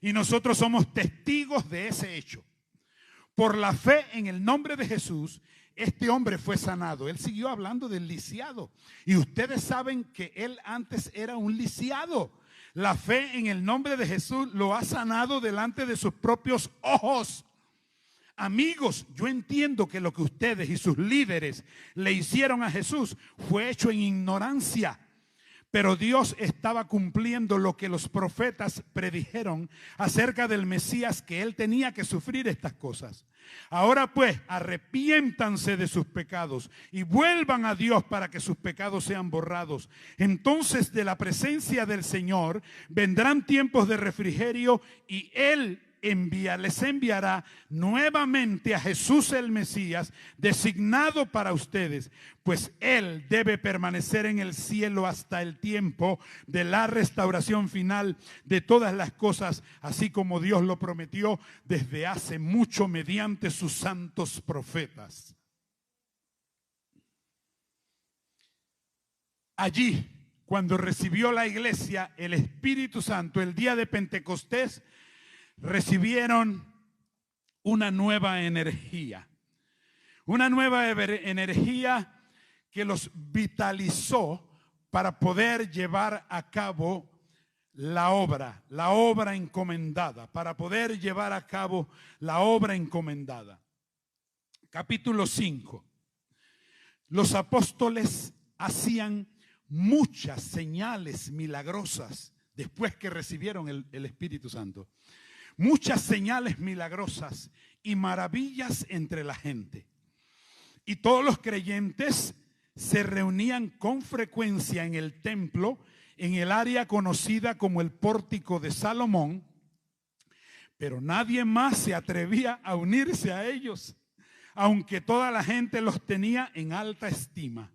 H: Y nosotros somos testigos de ese hecho. Por la fe en el nombre de Jesús, este hombre fue sanado. Él siguió hablando del lisiado. Y ustedes saben que él antes era un lisiado. La fe en el nombre de Jesús lo ha sanado delante de sus propios ojos. Amigos, yo entiendo que lo que ustedes y sus líderes le hicieron a Jesús fue hecho en ignorancia, pero Dios estaba cumpliendo lo que los profetas predijeron acerca del Mesías, que él tenía que sufrir estas cosas. Ahora pues, arrepiéntanse de sus pecados y vuelvan a Dios para que sus pecados sean borrados. Entonces, de la presencia del Señor vendrán tiempos de refrigerio y Él les enviará nuevamente a Jesús el Mesías, designado para ustedes, pues Él debe permanecer en el cielo hasta el tiempo de la restauración final de todas las cosas, así como Dios lo prometió desde hace mucho mediante sus santos profetas. Allí, cuando recibió la iglesia el Espíritu Santo, el día de Pentecostés, recibieron una nueva energía que los vitalizó para poder llevar a cabo la obra encomendada, para poder llevar a cabo la obra encomendada. Capítulo 5. Los apóstoles hacían muchas señales milagrosas después que recibieron el Espíritu Santo. Muchas señales milagrosas y maravillas entre la gente. Y todos los creyentes se reunían con frecuencia en el templo, en el área conocida como el Pórtico de Salomón, pero nadie más se atrevía a unirse a ellos, aunque toda la gente los tenía en alta estima.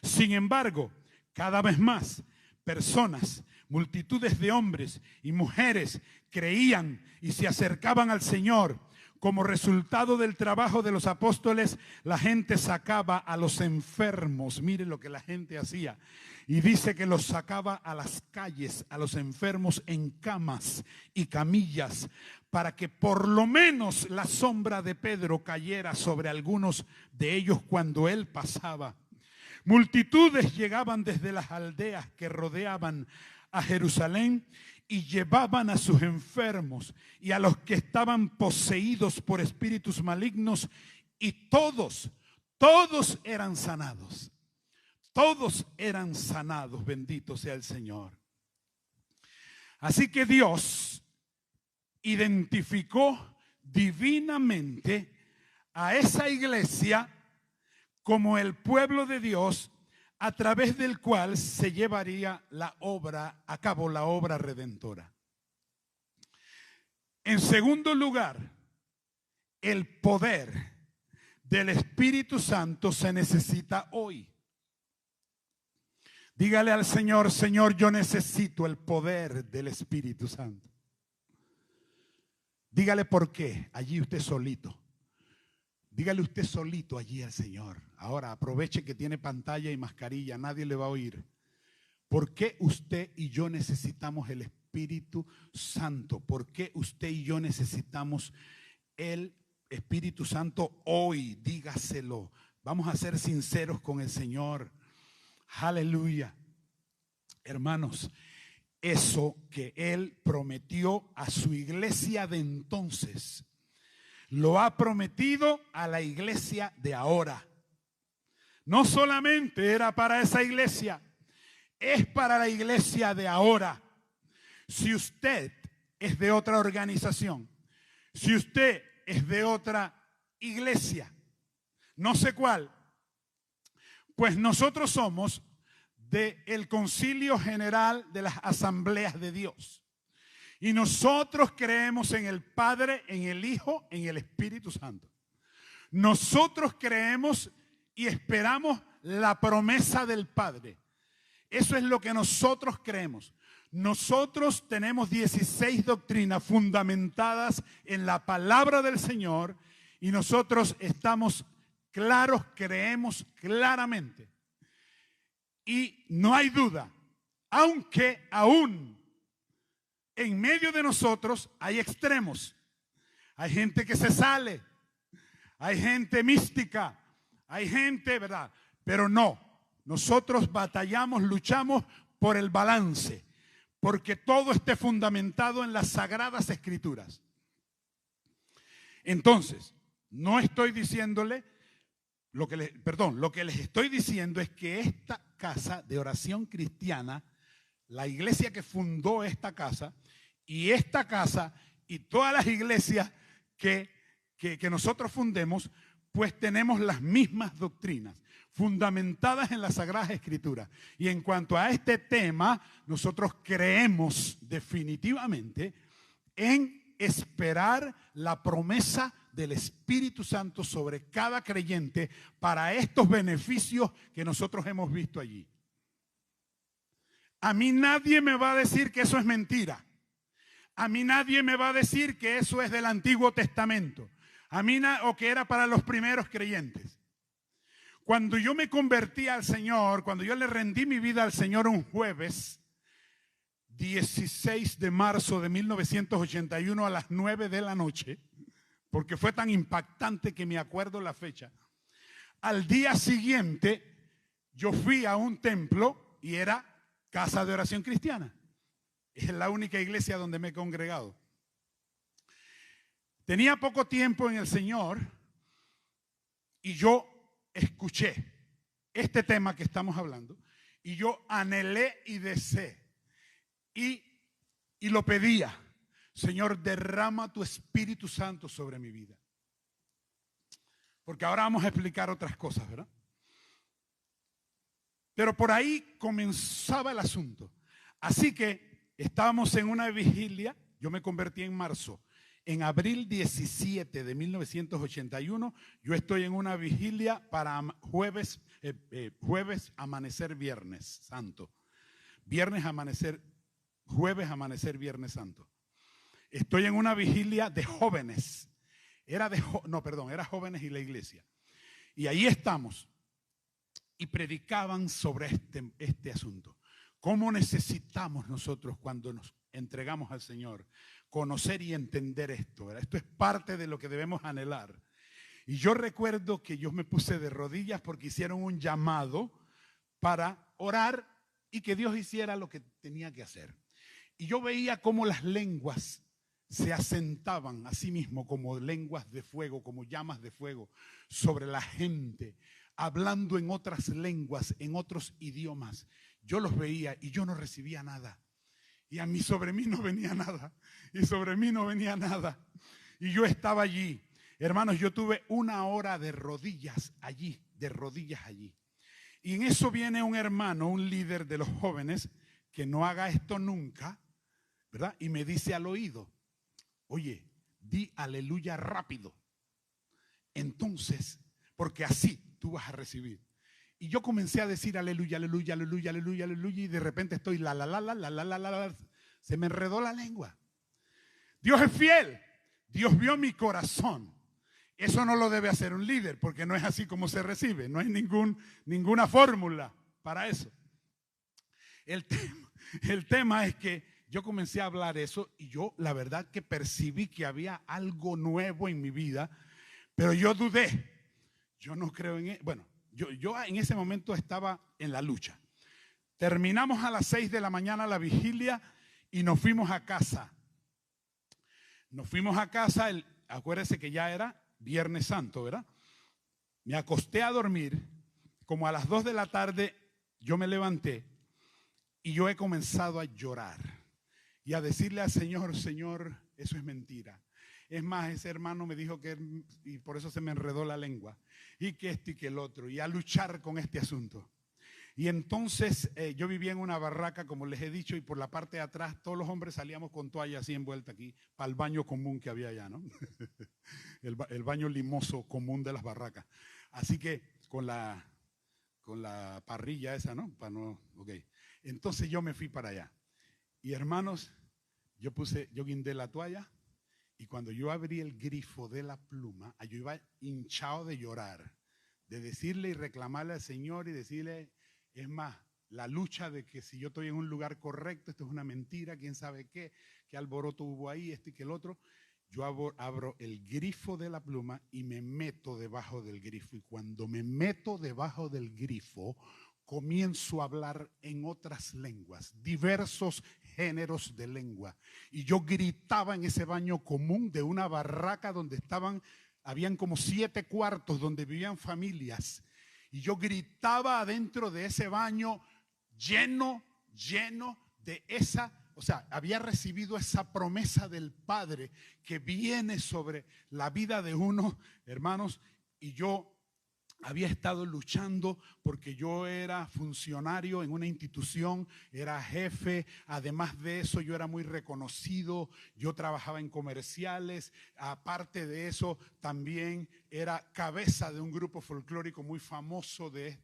H: Sin embargo, cada vez más personas, multitudes de hombres y mujeres creían y se acercaban al Señor. Como resultado del trabajo de los apóstoles, la gente sacaba a los enfermos. Miren lo que la gente hacía. Y dice que los sacaba a las calles, a los enfermos en camas y camillas, para que por lo menos la sombra de Pedro cayera sobre algunos de ellos cuando él pasaba. Multitudes llegaban desde las aldeas que rodeaban a Jerusalén y llevaban a sus enfermos y a los que estaban poseídos por espíritus malignos, y todos eran sanados. Todos eran sanados, bendito sea el Señor. Así que Dios identificó divinamente a esa iglesia como el pueblo de Dios, a través del cual se llevaría a cabo la obra redentora. En segundo lugar, el poder del Espíritu Santo se necesita hoy. Dígale al Señor: Señor, yo necesito el poder del Espíritu Santo. Dígale por qué, allí usted solito. Dígale usted solito allí al Señor. Ahora aproveche que tiene pantalla y mascarilla, nadie le va a oír. ¿Por qué usted y yo necesitamos el Espíritu Santo? ¿Por qué usted y yo necesitamos el Espíritu Santo hoy? Dígaselo. Vamos a ser sinceros con el Señor. Aleluya. Hermanos, eso que Él prometió a su iglesia de entonces, lo ha prometido a la iglesia de ahora. No solamente era para esa iglesia, es para la iglesia de ahora. Si usted es de otra organización, si usted es de otra iglesia, no sé cuál, pues nosotros somos del Concilio General de las Asambleas de Dios. Y nosotros creemos en el Padre, en el Hijo, en el Espíritu Santo. Nosotros creemos y esperamos la promesa del Padre. Eso es lo que nosotros creemos. Nosotros tenemos 16 doctrinas fundamentadas en la palabra del Señor, y nosotros estamos claros, creemos claramente. Y no hay duda, aunque aún en medio de nosotros hay extremos. Hay gente que se sale, hay gente mística, hay gente, ¿verdad? Pero no, nosotros batallamos, luchamos por el balance, porque todo esté fundamentado en las Sagradas Escrituras. Entonces, no estoy diciéndole, lo que les estoy diciendo es que esta casa de oración cristiana, la iglesia que fundó esta casa y todas las iglesias que nosotros fundemos, pues tenemos las mismas doctrinas fundamentadas en las Sagradas Escrituras. Y en cuanto a este tema, nosotros creemos definitivamente en esperar la promesa del Espíritu Santo sobre cada creyente para estos beneficios que nosotros hemos visto allí. A mí nadie me va a decir que eso es mentira. A mí nadie me va a decir que eso es del Antiguo Testamento. O que era para los primeros creyentes. Cuando yo me convertí al Señor, cuando yo le rendí mi vida al Señor un jueves 16 de marzo de 1981 a las 9 de la noche, porque fue tan impactante que me acuerdo la fecha. Al día siguiente yo fui a un templo y era casa de oración cristiana. Es la única iglesia donde me he congregado. Tenía poco tiempo en el Señor y yo escuché este tema que estamos hablando y yo anhelé y deseé y lo pedía. Señor, derrama tu Espíritu Santo sobre mi vida. Porque ahora vamos a explicar otras cosas, ¿verdad? Pero por ahí comenzaba el asunto. Así que estábamos en una vigilia, yo me convertí en marzo. En abril 17 de 1981, yo estoy en una vigilia para jueves, amanecer viernes santo. Viernes amanecer, jueves amanecer viernes santo. Estoy en una vigilia de jóvenes. Era jóvenes y la iglesia. Y ahí estamos. Y predicaban sobre este asunto. ¿Cómo necesitamos nosotros cuando nos entregamos al Señor conocer y entender esto? ¿Verdad? Esto es parte de lo que debemos anhelar. Y yo recuerdo que yo me puse de rodillas porque hicieron un llamado para orar y que Dios hiciera lo que tenía que hacer. Y yo veía cómo las lenguas se asentaban a sí mismo como lenguas de fuego, como llamas de fuego sobre la gente, hablando en otras lenguas, en otros idiomas. Yo los veía y yo no recibía nada. Y sobre mí no venía nada. Y sobre mí no venía nada. Y yo estaba allí. Hermanos, yo tuve 1 hora de rodillas allí, Y en eso viene un hermano, un líder de los jóvenes, que no haga esto nunca, ¿verdad? Y me dice al oído, oye, di aleluya rápido. Entonces, porque así tú vas a recibir. Y yo comencé a decir aleluya, aleluya, aleluya, aleluya, aleluya, y de repente estoy se me enredó la lengua. Dios es fiel. Dios vio mi corazón. Eso no lo debe hacer un líder, porque no es así como se recibe. No hay ninguna fórmula para eso. El tema es que yo comencé a hablar eso y yo la verdad que percibí que había algo nuevo en mi vida, pero yo dudé. Yo no creo en eso. Bueno, yo en ese momento estaba en la lucha. Terminamos a las 6 de la mañana la vigilia y nos fuimos a casa. Acuérdense que ya era Viernes Santo, ¿verdad? Me acosté a dormir, como a las 2 de la tarde yo me levanté y yo he comenzado a llorar y a decirle al Señor, Señor, eso es mentira. Es más, ese hermano me dijo y por eso se me enredó la lengua, y que esto y que el otro, y a luchar con este asunto. Y entonces yo vivía en una barraca, como les he dicho, y por la parte de atrás todos los hombres salíamos con toallas así envueltas aquí, para el baño común que había allá, ¿no? el baño limoso común de las barracas. Así que con la parrilla esa, ¿no? Okay. Entonces yo me fui para allá. Y hermanos, yo guindé la toalla. Y cuando yo abrí el grifo de la pluma, yo iba hinchado de llorar, de decirle y reclamarle al Señor y decirle, es más, la lucha de que si yo estoy en un lugar correcto, esto es una mentira, quién sabe qué alboroto hubo ahí, y que el otro. Yo abro el grifo de la pluma y me meto debajo del grifo. Y cuando me meto debajo del grifo, comienzo a hablar en otras lenguas, diversos géneros de lengua. Y yo gritaba en ese baño común de una barraca donde habían como 7 cuartos donde vivían familias. Y yo gritaba adentro de ese baño lleno de había recibido esa promesa del Padre que viene sobre la vida de uno, hermanos, y yo había estado luchando porque yo era funcionario en una institución, era jefe, además de eso yo era muy reconocido, yo trabajaba en comerciales, aparte de eso también era cabeza de un grupo folclórico muy famoso de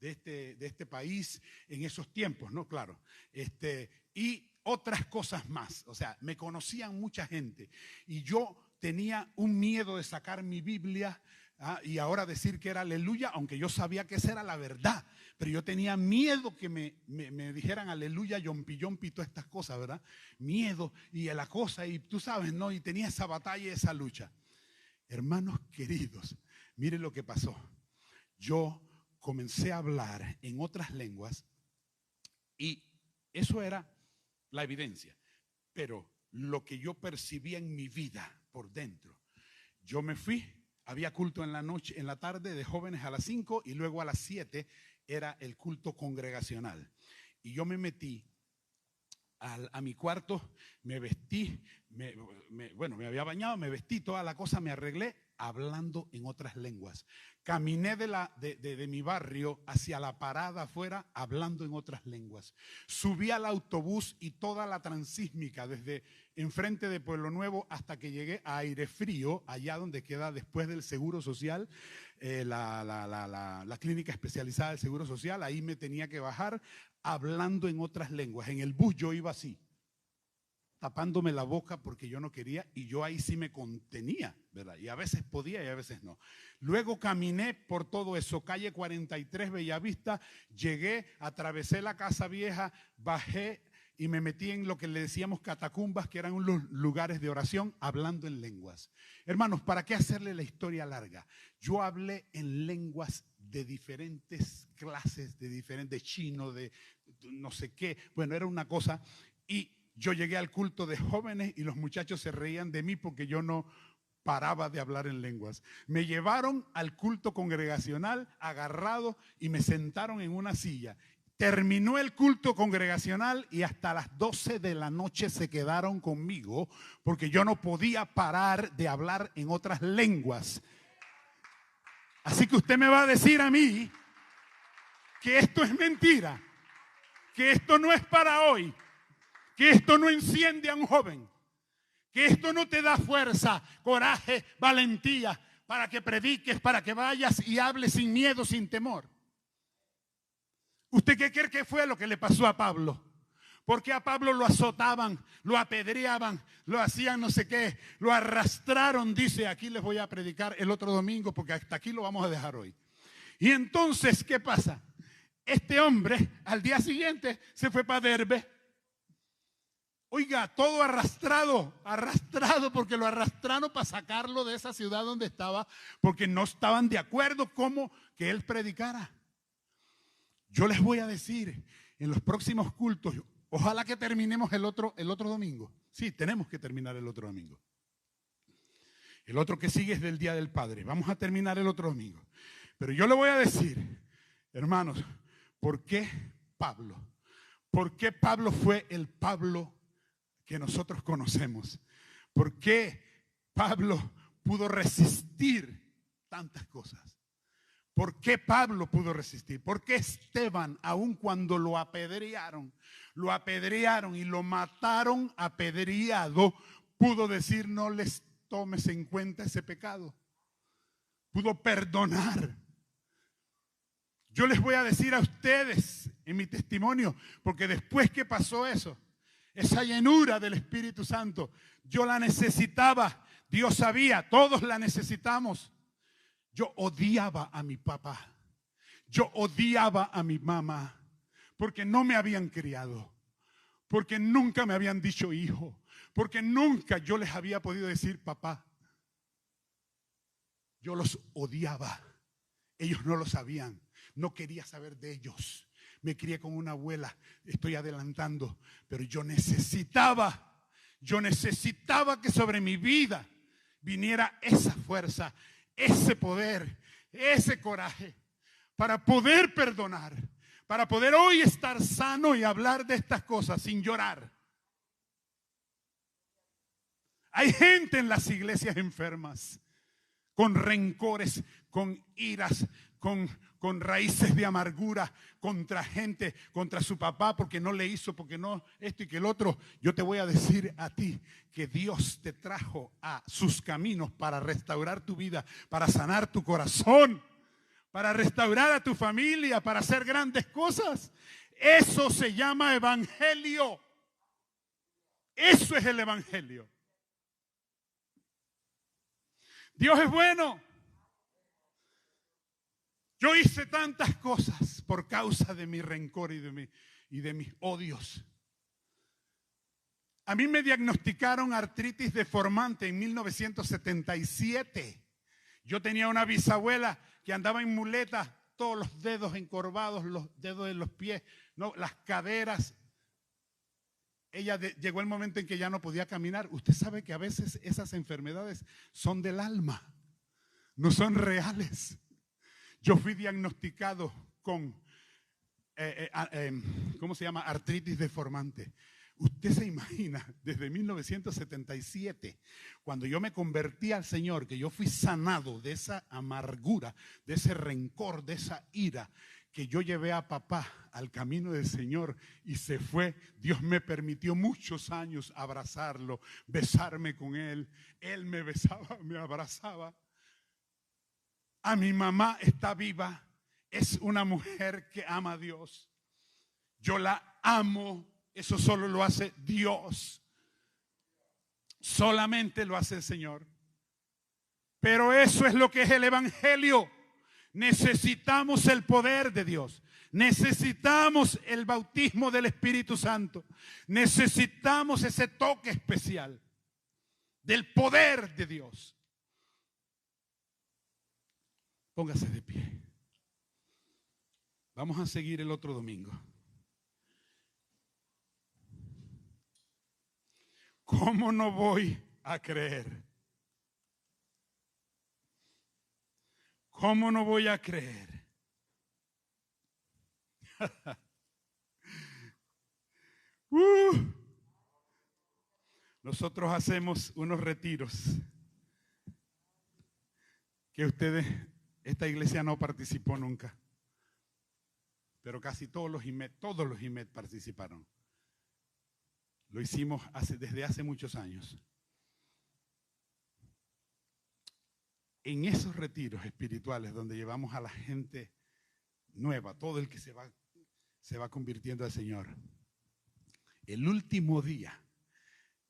H: este país en esos tiempos, ¿no? Claro, y otras cosas más, me conocían mucha gente y yo tenía un miedo de sacar mi Biblia y ahora decir que era aleluya, aunque yo sabía que esa era la verdad, pero yo tenía miedo que me dijeran aleluya, yompi, todas estas cosas, ¿verdad? Miedo y la cosa, y tú sabes, ¿no? Y tenía esa batalla y esa lucha. Hermanos queridos, miren lo que pasó. Yo comencé a hablar en otras lenguas y eso era la evidencia. Pero lo que yo percibía en mi vida por dentro, yo me fui, había culto en la noche, en la tarde de jóvenes a las 5 y luego a las 7 era el culto congregacional. Y yo me metí a mi cuarto, me vestí, me había bañado, me vestí, toda la cosa, me arreglé, hablando en otras lenguas. Caminé de mi barrio hacia la parada afuera, hablando en otras lenguas. Subí al autobús y toda la transísmica, desde enfrente de Pueblo Nuevo hasta que llegué a Aire Frío, allá donde queda después del Seguro Social, la clínica especializada del Seguro Social. Ahí me tenía que bajar hablando en otras lenguas. En el bus yo iba así, tapándome la boca porque yo no quería, y yo ahí sí me contenía, ¿verdad? Y a veces podía y a veces no. Luego caminé por todo eso, calle 43, Bellavista, llegué, atravesé la Casa Vieja, bajé y me metí en lo que le decíamos catacumbas, que eran unos lugares de oración, hablando en lenguas. Hermanos, ¿para qué hacerle la historia larga? Yo hablé en lenguas de diferentes clases, de diferentes chino, de no sé qué. Bueno, era una cosa. Y yo llegué al culto de jóvenes y los muchachos se reían de mí porque yo no paraba de hablar en lenguas. Me llevaron al culto congregacional agarrado y me sentaron en una silla. Terminó el culto congregacional y hasta las 12 de la noche se quedaron conmigo porque yo no podía parar de hablar en otras lenguas. Así que usted me va a decir a mí que esto es mentira, que esto no es para hoy, que esto no enciende a un joven, que esto no te da fuerza, coraje, valentía para que prediques, para que vayas y hables sin miedo, sin temor. ¿Usted qué cree que fue lo que le pasó a Pablo? Porque a Pablo lo azotaban, lo apedreaban, lo hacían no sé qué, lo arrastraron, dice, aquí les voy a predicar el otro domingo porque hasta aquí lo vamos a dejar hoy. Y entonces, ¿qué pasa? Este hombre al día siguiente se fue para Derbe. Oiga, todo arrastrado porque lo arrastraron para sacarlo de esa ciudad donde estaba, porque no estaban de acuerdo cómo que él predicara. Yo les voy a decir en los próximos cultos, ojalá que terminemos el otro domingo. Sí, tenemos que terminar el otro domingo. El otro que sigue es del Día del Padre. Vamos a terminar el otro domingo. Pero yo le voy a decir, hermanos, ¿por qué Pablo? ¿Por qué Pablo fue el Pablo que nosotros conocemos? ¿Por qué Pablo pudo resistir tantas cosas? ¿Por qué Pablo pudo resistir? ¿Por qué Esteban, aun cuando lo apedrearon y lo mataron apedreado, pudo decir no les tomes en cuenta ese pecado? Pudo perdonar. Yo les voy a decir a ustedes en mi testimonio, porque después que pasó eso, esa llenura del Espíritu Santo, yo la necesitaba. Dios sabía, todos la necesitamos. Yo odiaba a mi papá, yo odiaba a mi mamá, porque no me habían criado, porque nunca me habían dicho hijo, porque nunca yo les había podido decir papá. Yo los odiaba, ellos no lo sabían, no quería saber de ellos. Me crié con una abuela, estoy adelantando, pero yo necesitaba que sobre mi vida viniera esa fuerza, ese poder, ese coraje para poder perdonar, para poder hoy estar sano y hablar de estas cosas sin llorar. Hay gente en las iglesias enfermas, con rencores, con iras, con raíces de amargura contra gente, contra su papá porque no le hizo, porque no esto y que el otro. Yo te voy a decir a ti que Dios te trajo a sus caminos para restaurar tu vida, para sanar tu corazón, para restaurar a tu familia, para hacer grandes cosas. Eso se llama evangelio. Eso es el evangelio. Dios es bueno. Yo hice tantas cosas por causa de mi rencor y de mis odios. A mí me diagnosticaron artritis deformante en 1977. Yo tenía una bisabuela que andaba en muletas, todos los dedos encorvados, los dedos de los pies, no, las caderas. llegó el momento en que ya no podía caminar. Usted sabe que a veces esas enfermedades son del alma, no son reales. Yo fui diagnosticado con, ¿cómo se llama? Artritis deformante. Usted se imagina, desde 1977, cuando yo me convertí al Señor, que yo fui sanado de esa amargura, de ese rencor, de esa ira, que yo llevé a papá al camino del Señor y se fue. Dios me permitió muchos años abrazarlo, besarme con él. Él me besaba, me abrazaba. A mi mamá está viva, es una mujer que ama a Dios. Yo la amo, eso solo lo hace Dios. Solamente lo hace el Señor. Pero eso es lo que es el Evangelio. Necesitamos el poder de Dios. Necesitamos el bautismo del Espíritu Santo. Necesitamos ese toque especial del poder de Dios. Póngase de pie. Vamos a seguir el otro domingo. ¿Cómo no voy a creer? ¿Cómo no voy a creer? Nosotros hacemos unos retiros que esta iglesia no participó nunca, pero casi todos los IMED participaron. Lo hicimos desde hace muchos años. En esos retiros espirituales donde llevamos a la gente nueva, todo el que se va convirtiendo al Señor, el último día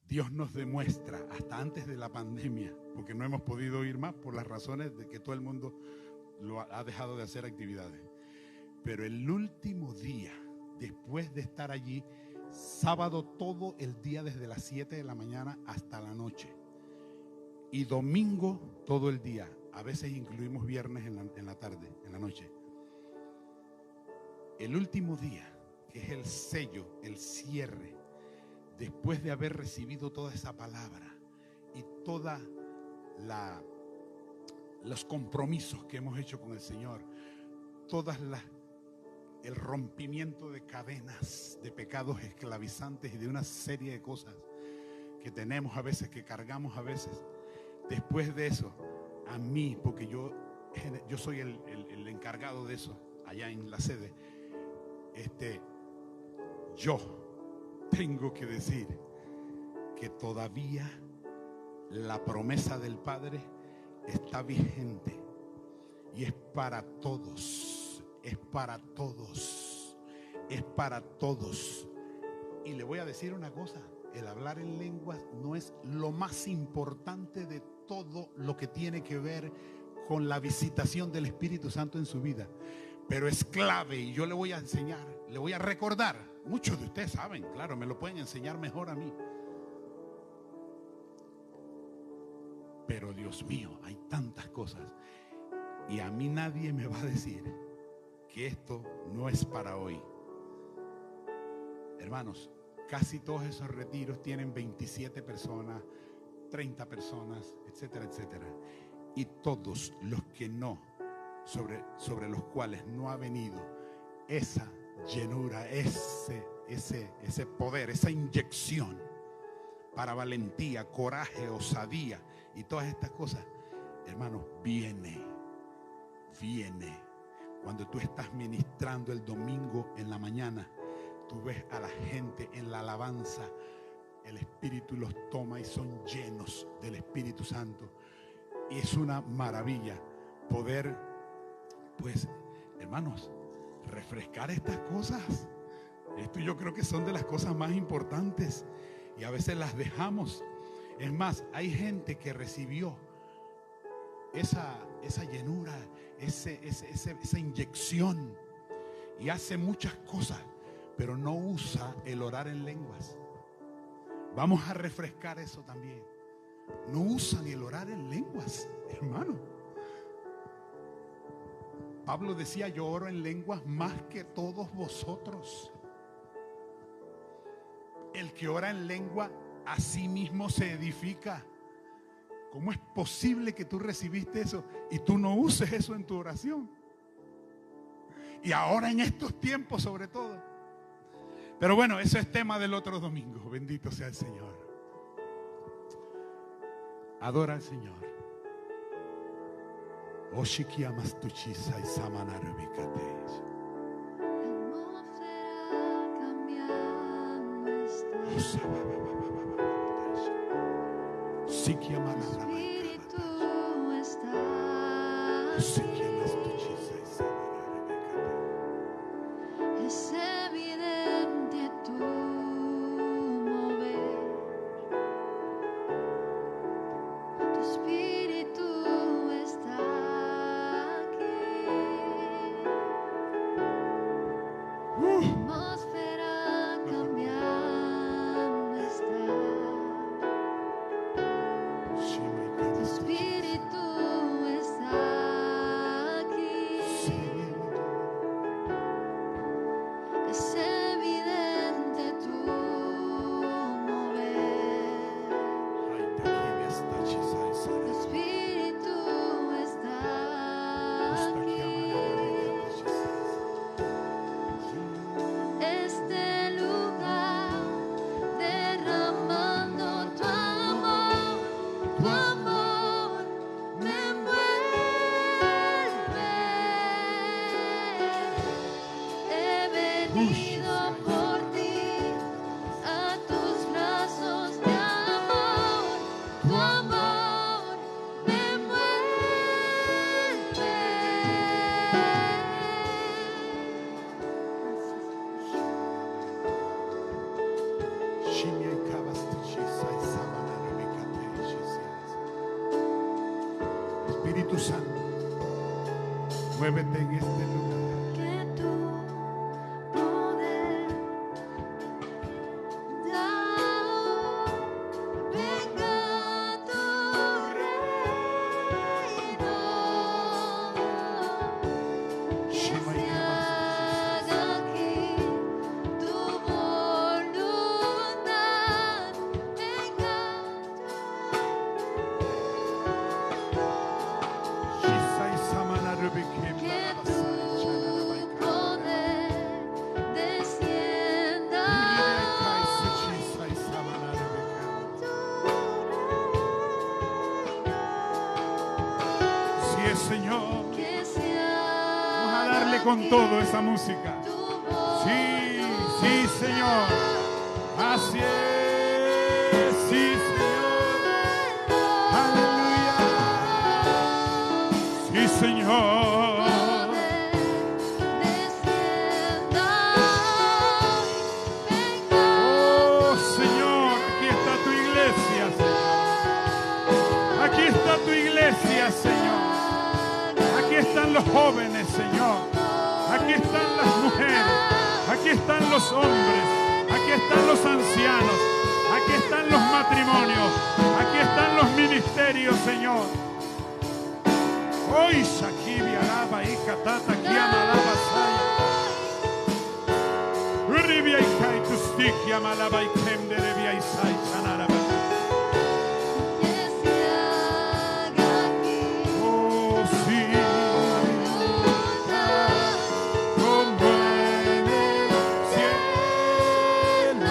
H: Dios nos demuestra, hasta antes de la pandemia, porque no hemos podido ir más por las razones de que todo el mundo ha dejado de hacer actividades, pero el último día, después de estar allí, sábado todo el día desde las 7 de la mañana hasta la noche, y domingo todo el día, a veces incluimos viernes en la tarde, en la noche. El último día, que es el sello, el cierre, después de haber recibido toda esa palabra y toda los compromisos que hemos hecho con el Señor, el rompimiento de cadenas, de pecados esclavizantes y de una serie de cosas que tenemos a veces, que cargamos a veces. Después de eso, a mí, porque yo soy el encargado de eso allá en la sede, yo tengo que decir que todavía la promesa del Padre está vigente y es para todos, es para todos, es para todos. Y le voy a decir una cosa: el hablar en lenguas no es lo más importante de todo lo que tiene que ver con la visitación del Espíritu Santo en su vida, pero es clave, y yo le voy a enseñar, le voy a recordar. Muchos de ustedes saben, claro, me lo pueden enseñar mejor a mí, pero Dios mío, hay tantas cosas, y a mí nadie me va a decir que esto no es para hoy. Hermanos, casi todos esos retiros tienen 27 personas, 30 personas, etcétera, etcétera. Y todos los que no, sobre los cuales no ha venido esa llenura, ese poder, esa inyección para valentía, coraje, osadía y todas estas cosas, hermanos, viene. Cuando tú estás ministrando el domingo en la mañana, tú ves a la gente en la alabanza, el Espíritu los toma y son llenos del Espíritu Santo. Y es una maravilla poder, pues, hermanos, refrescar estas cosas. Esto yo creo que son de las cosas más importantes y a veces las dejamos. Es más, hay gente que recibió esa llenura, esa inyección y hace muchas cosas, pero no usa el orar en lenguas. Vamos a refrescar eso también. No usan el orar en lenguas, hermano. Pablo decía: yo oro en lenguas más que todos vosotros. El el que ora en lengua a sí mismo se edifica. ¿Cómo es posible que tú recibiste eso y tú no uses eso en tu oración? Y ahora en estos tiempos sobre todo. Pero bueno, eso es tema del otro domingo. Bendito sea el Señor. Adora al Señor. Oshikiamastuchisa y samanarubikatesh.
G: Es evidente tu mover, tu espíritu está aquí. La atmósfera cambiando está. Tu espíritu está aquí. Es evidente tu mover. Tu espíritu está aquí. Este lugar derramando tu amor me envuelve. He venido por ti a tus brazos de amor, tu amor me envuelve.
H: Espíritu Santo, muévete en este lugar.
G: Que tu poder venga a tu reino, que se haga aquí tu voluntad, venga que tu poder descienda
H: Sí es, Señor.
G: que se
H: Vamos a darle con todo esa música. Sí, sí, Señor. Así es. Sí, Señor. Aleluya. Sí, Señor. Oh, Señor, aquí está tu iglesia, Señor. Aquí está tu iglesia, Señor. Aquí están los jóvenes, Señor. Aquí están las mujeres. Aquí están los hombres. Aquí están los ancianos. Aquí están los matrimonios. Aquí están los ministerios, Señor. Hoy Shakibi alaba y katata kiama alaba saya. Uribia y kai tustik yama alaba y kemde rebia y sai sanaraba. Oh, sí. Como en el cielo.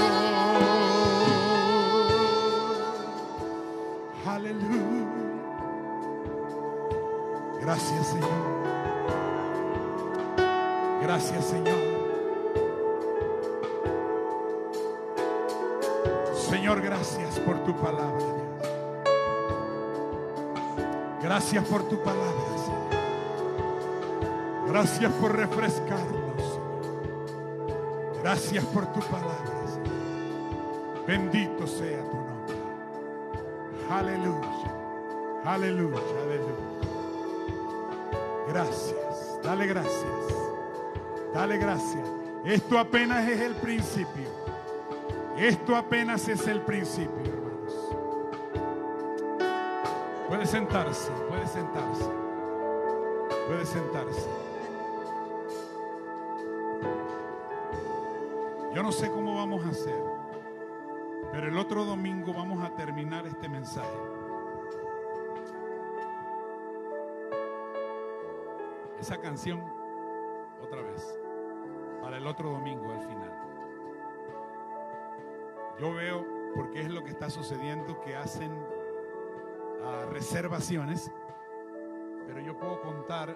H: Aleluya. Gracias, Señor. Gracias, Señor. Señor, gracias por tu palabra, Dios. Gracias por tu palabra, Señor. Gracias por refrescarnos, Señor. Gracias por tu palabra, Señor. Bendito sea tu nombre. Aleluya. Aleluya, aleluya. Gracias. Dale gracias. Dale gracias. Esto apenas es el principio. Esto apenas es el principio, hermanos. Puede sentarse, puede sentarse. Puede sentarse. Yo no sé cómo vamos a hacer, Pero el otro domingo vamos a terminar este mensaje. Esa canción, otra vez, para el otro domingo al final. Yo veo, porque es lo que está sucediendo, que hacen reservaciones, pero yo puedo contar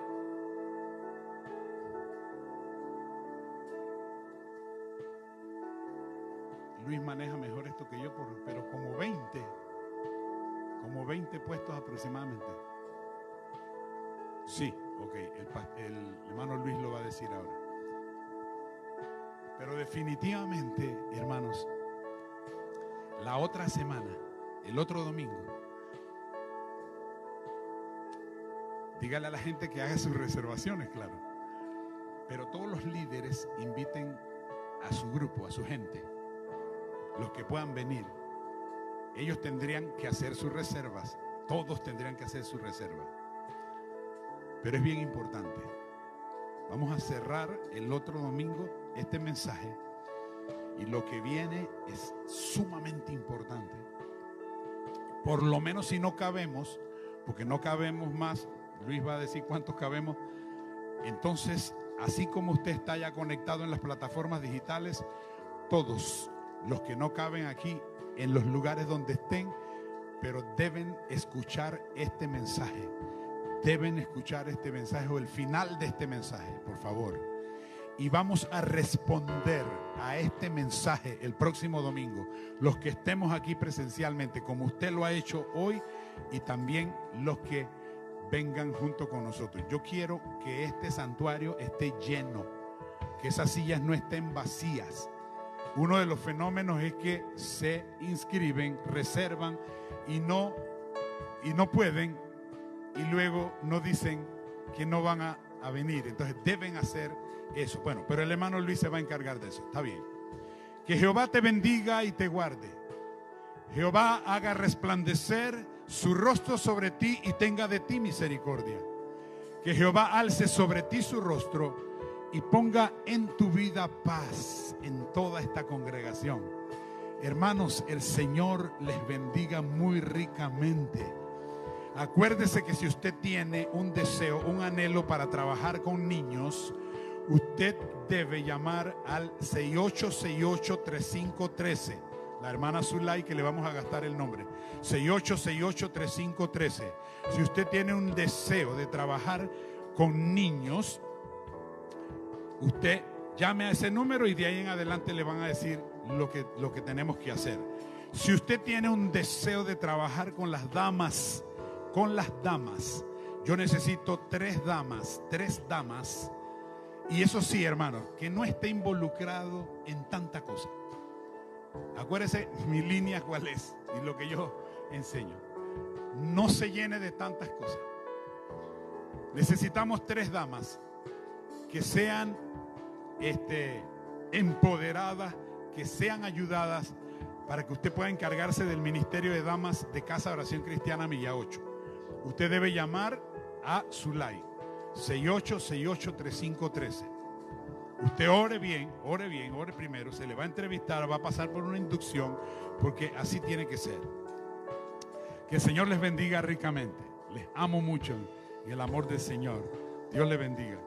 H: Luis maneja mejor esto que yo, pero como 20 puestos aproximadamente. Sí, ok, el hermano Luis lo va a decir ahora. Pero definitivamente, hermanos, la otra semana, el otro domingo, dígale a la gente que haga sus reservaciones, claro. Pero todos los líderes inviten a su grupo, a su gente. Los que puedan venir, ellos tendrían que hacer sus reservas. Todos tendrían que hacer su reserva. Pero es bien importante. Vamos a cerrar el otro domingo este mensaje. Y lo que viene es sumamente importante. Por lo menos si no cabemos, porque no cabemos más, Luis va a decir cuántos cabemos. Entonces, así como usted está ya conectado en las plataformas digitales, todos los que no caben aquí, en los lugares donde estén, pero deben escuchar este mensaje. Deben escuchar este mensaje o el final de este mensaje, por favor. Y vamos a responder a este mensaje el próximo domingo. Los que estemos aquí presencialmente, como usted lo ha hecho hoy, y también los que vengan junto con nosotros. Yo quiero que este santuario esté lleno, que esas sillas no estén vacías. Uno de los fenómenos es que se inscriben, reservan y no pueden, y luego no dicen que no van a venir. Entonces deben hacer eso. Bueno, pero el hermano Luis se va a encargar de eso. Está bien. Que Jehová te bendiga y te guarde. Jehová haga resplandecer su rostro sobre ti y tenga de ti misericordia. Que Jehová alce sobre ti su rostro y ponga en tu vida paz en toda esta congregación. Hermanos, el Señor les bendiga muy ricamente. Acuérdese que si usted tiene un deseo, un anhelo para trabajar con niños, usted debe llamar al 6868-3513. La hermana Zulay, que le vamos a gastar el nombre. 6868-3513. Si usted tiene un deseo de trabajar con niños, usted llame a ese número y de ahí en adelante le van a decir lo que tenemos que hacer. Si usted tiene un deseo de trabajar con las damas, yo necesito 3 damas, y eso sí, hermano, que no esté involucrado en tanta cosa. Acuérdese mi línea cuál es y lo que yo enseño. No se llene de tantas cosas. Necesitamos 3 damas que sean empoderadas, que sean ayudadas para que usted pueda encargarse del ministerio de damas de Casa de Oración Cristiana Milla 8. Usted debe llamar a Zulay 6868-3513. Usted ore primero, se le va a entrevistar, va a pasar por una inducción, porque así tiene que ser. Que el Señor les bendiga ricamente. Les amo mucho en el amor del Señor. Dios les bendiga.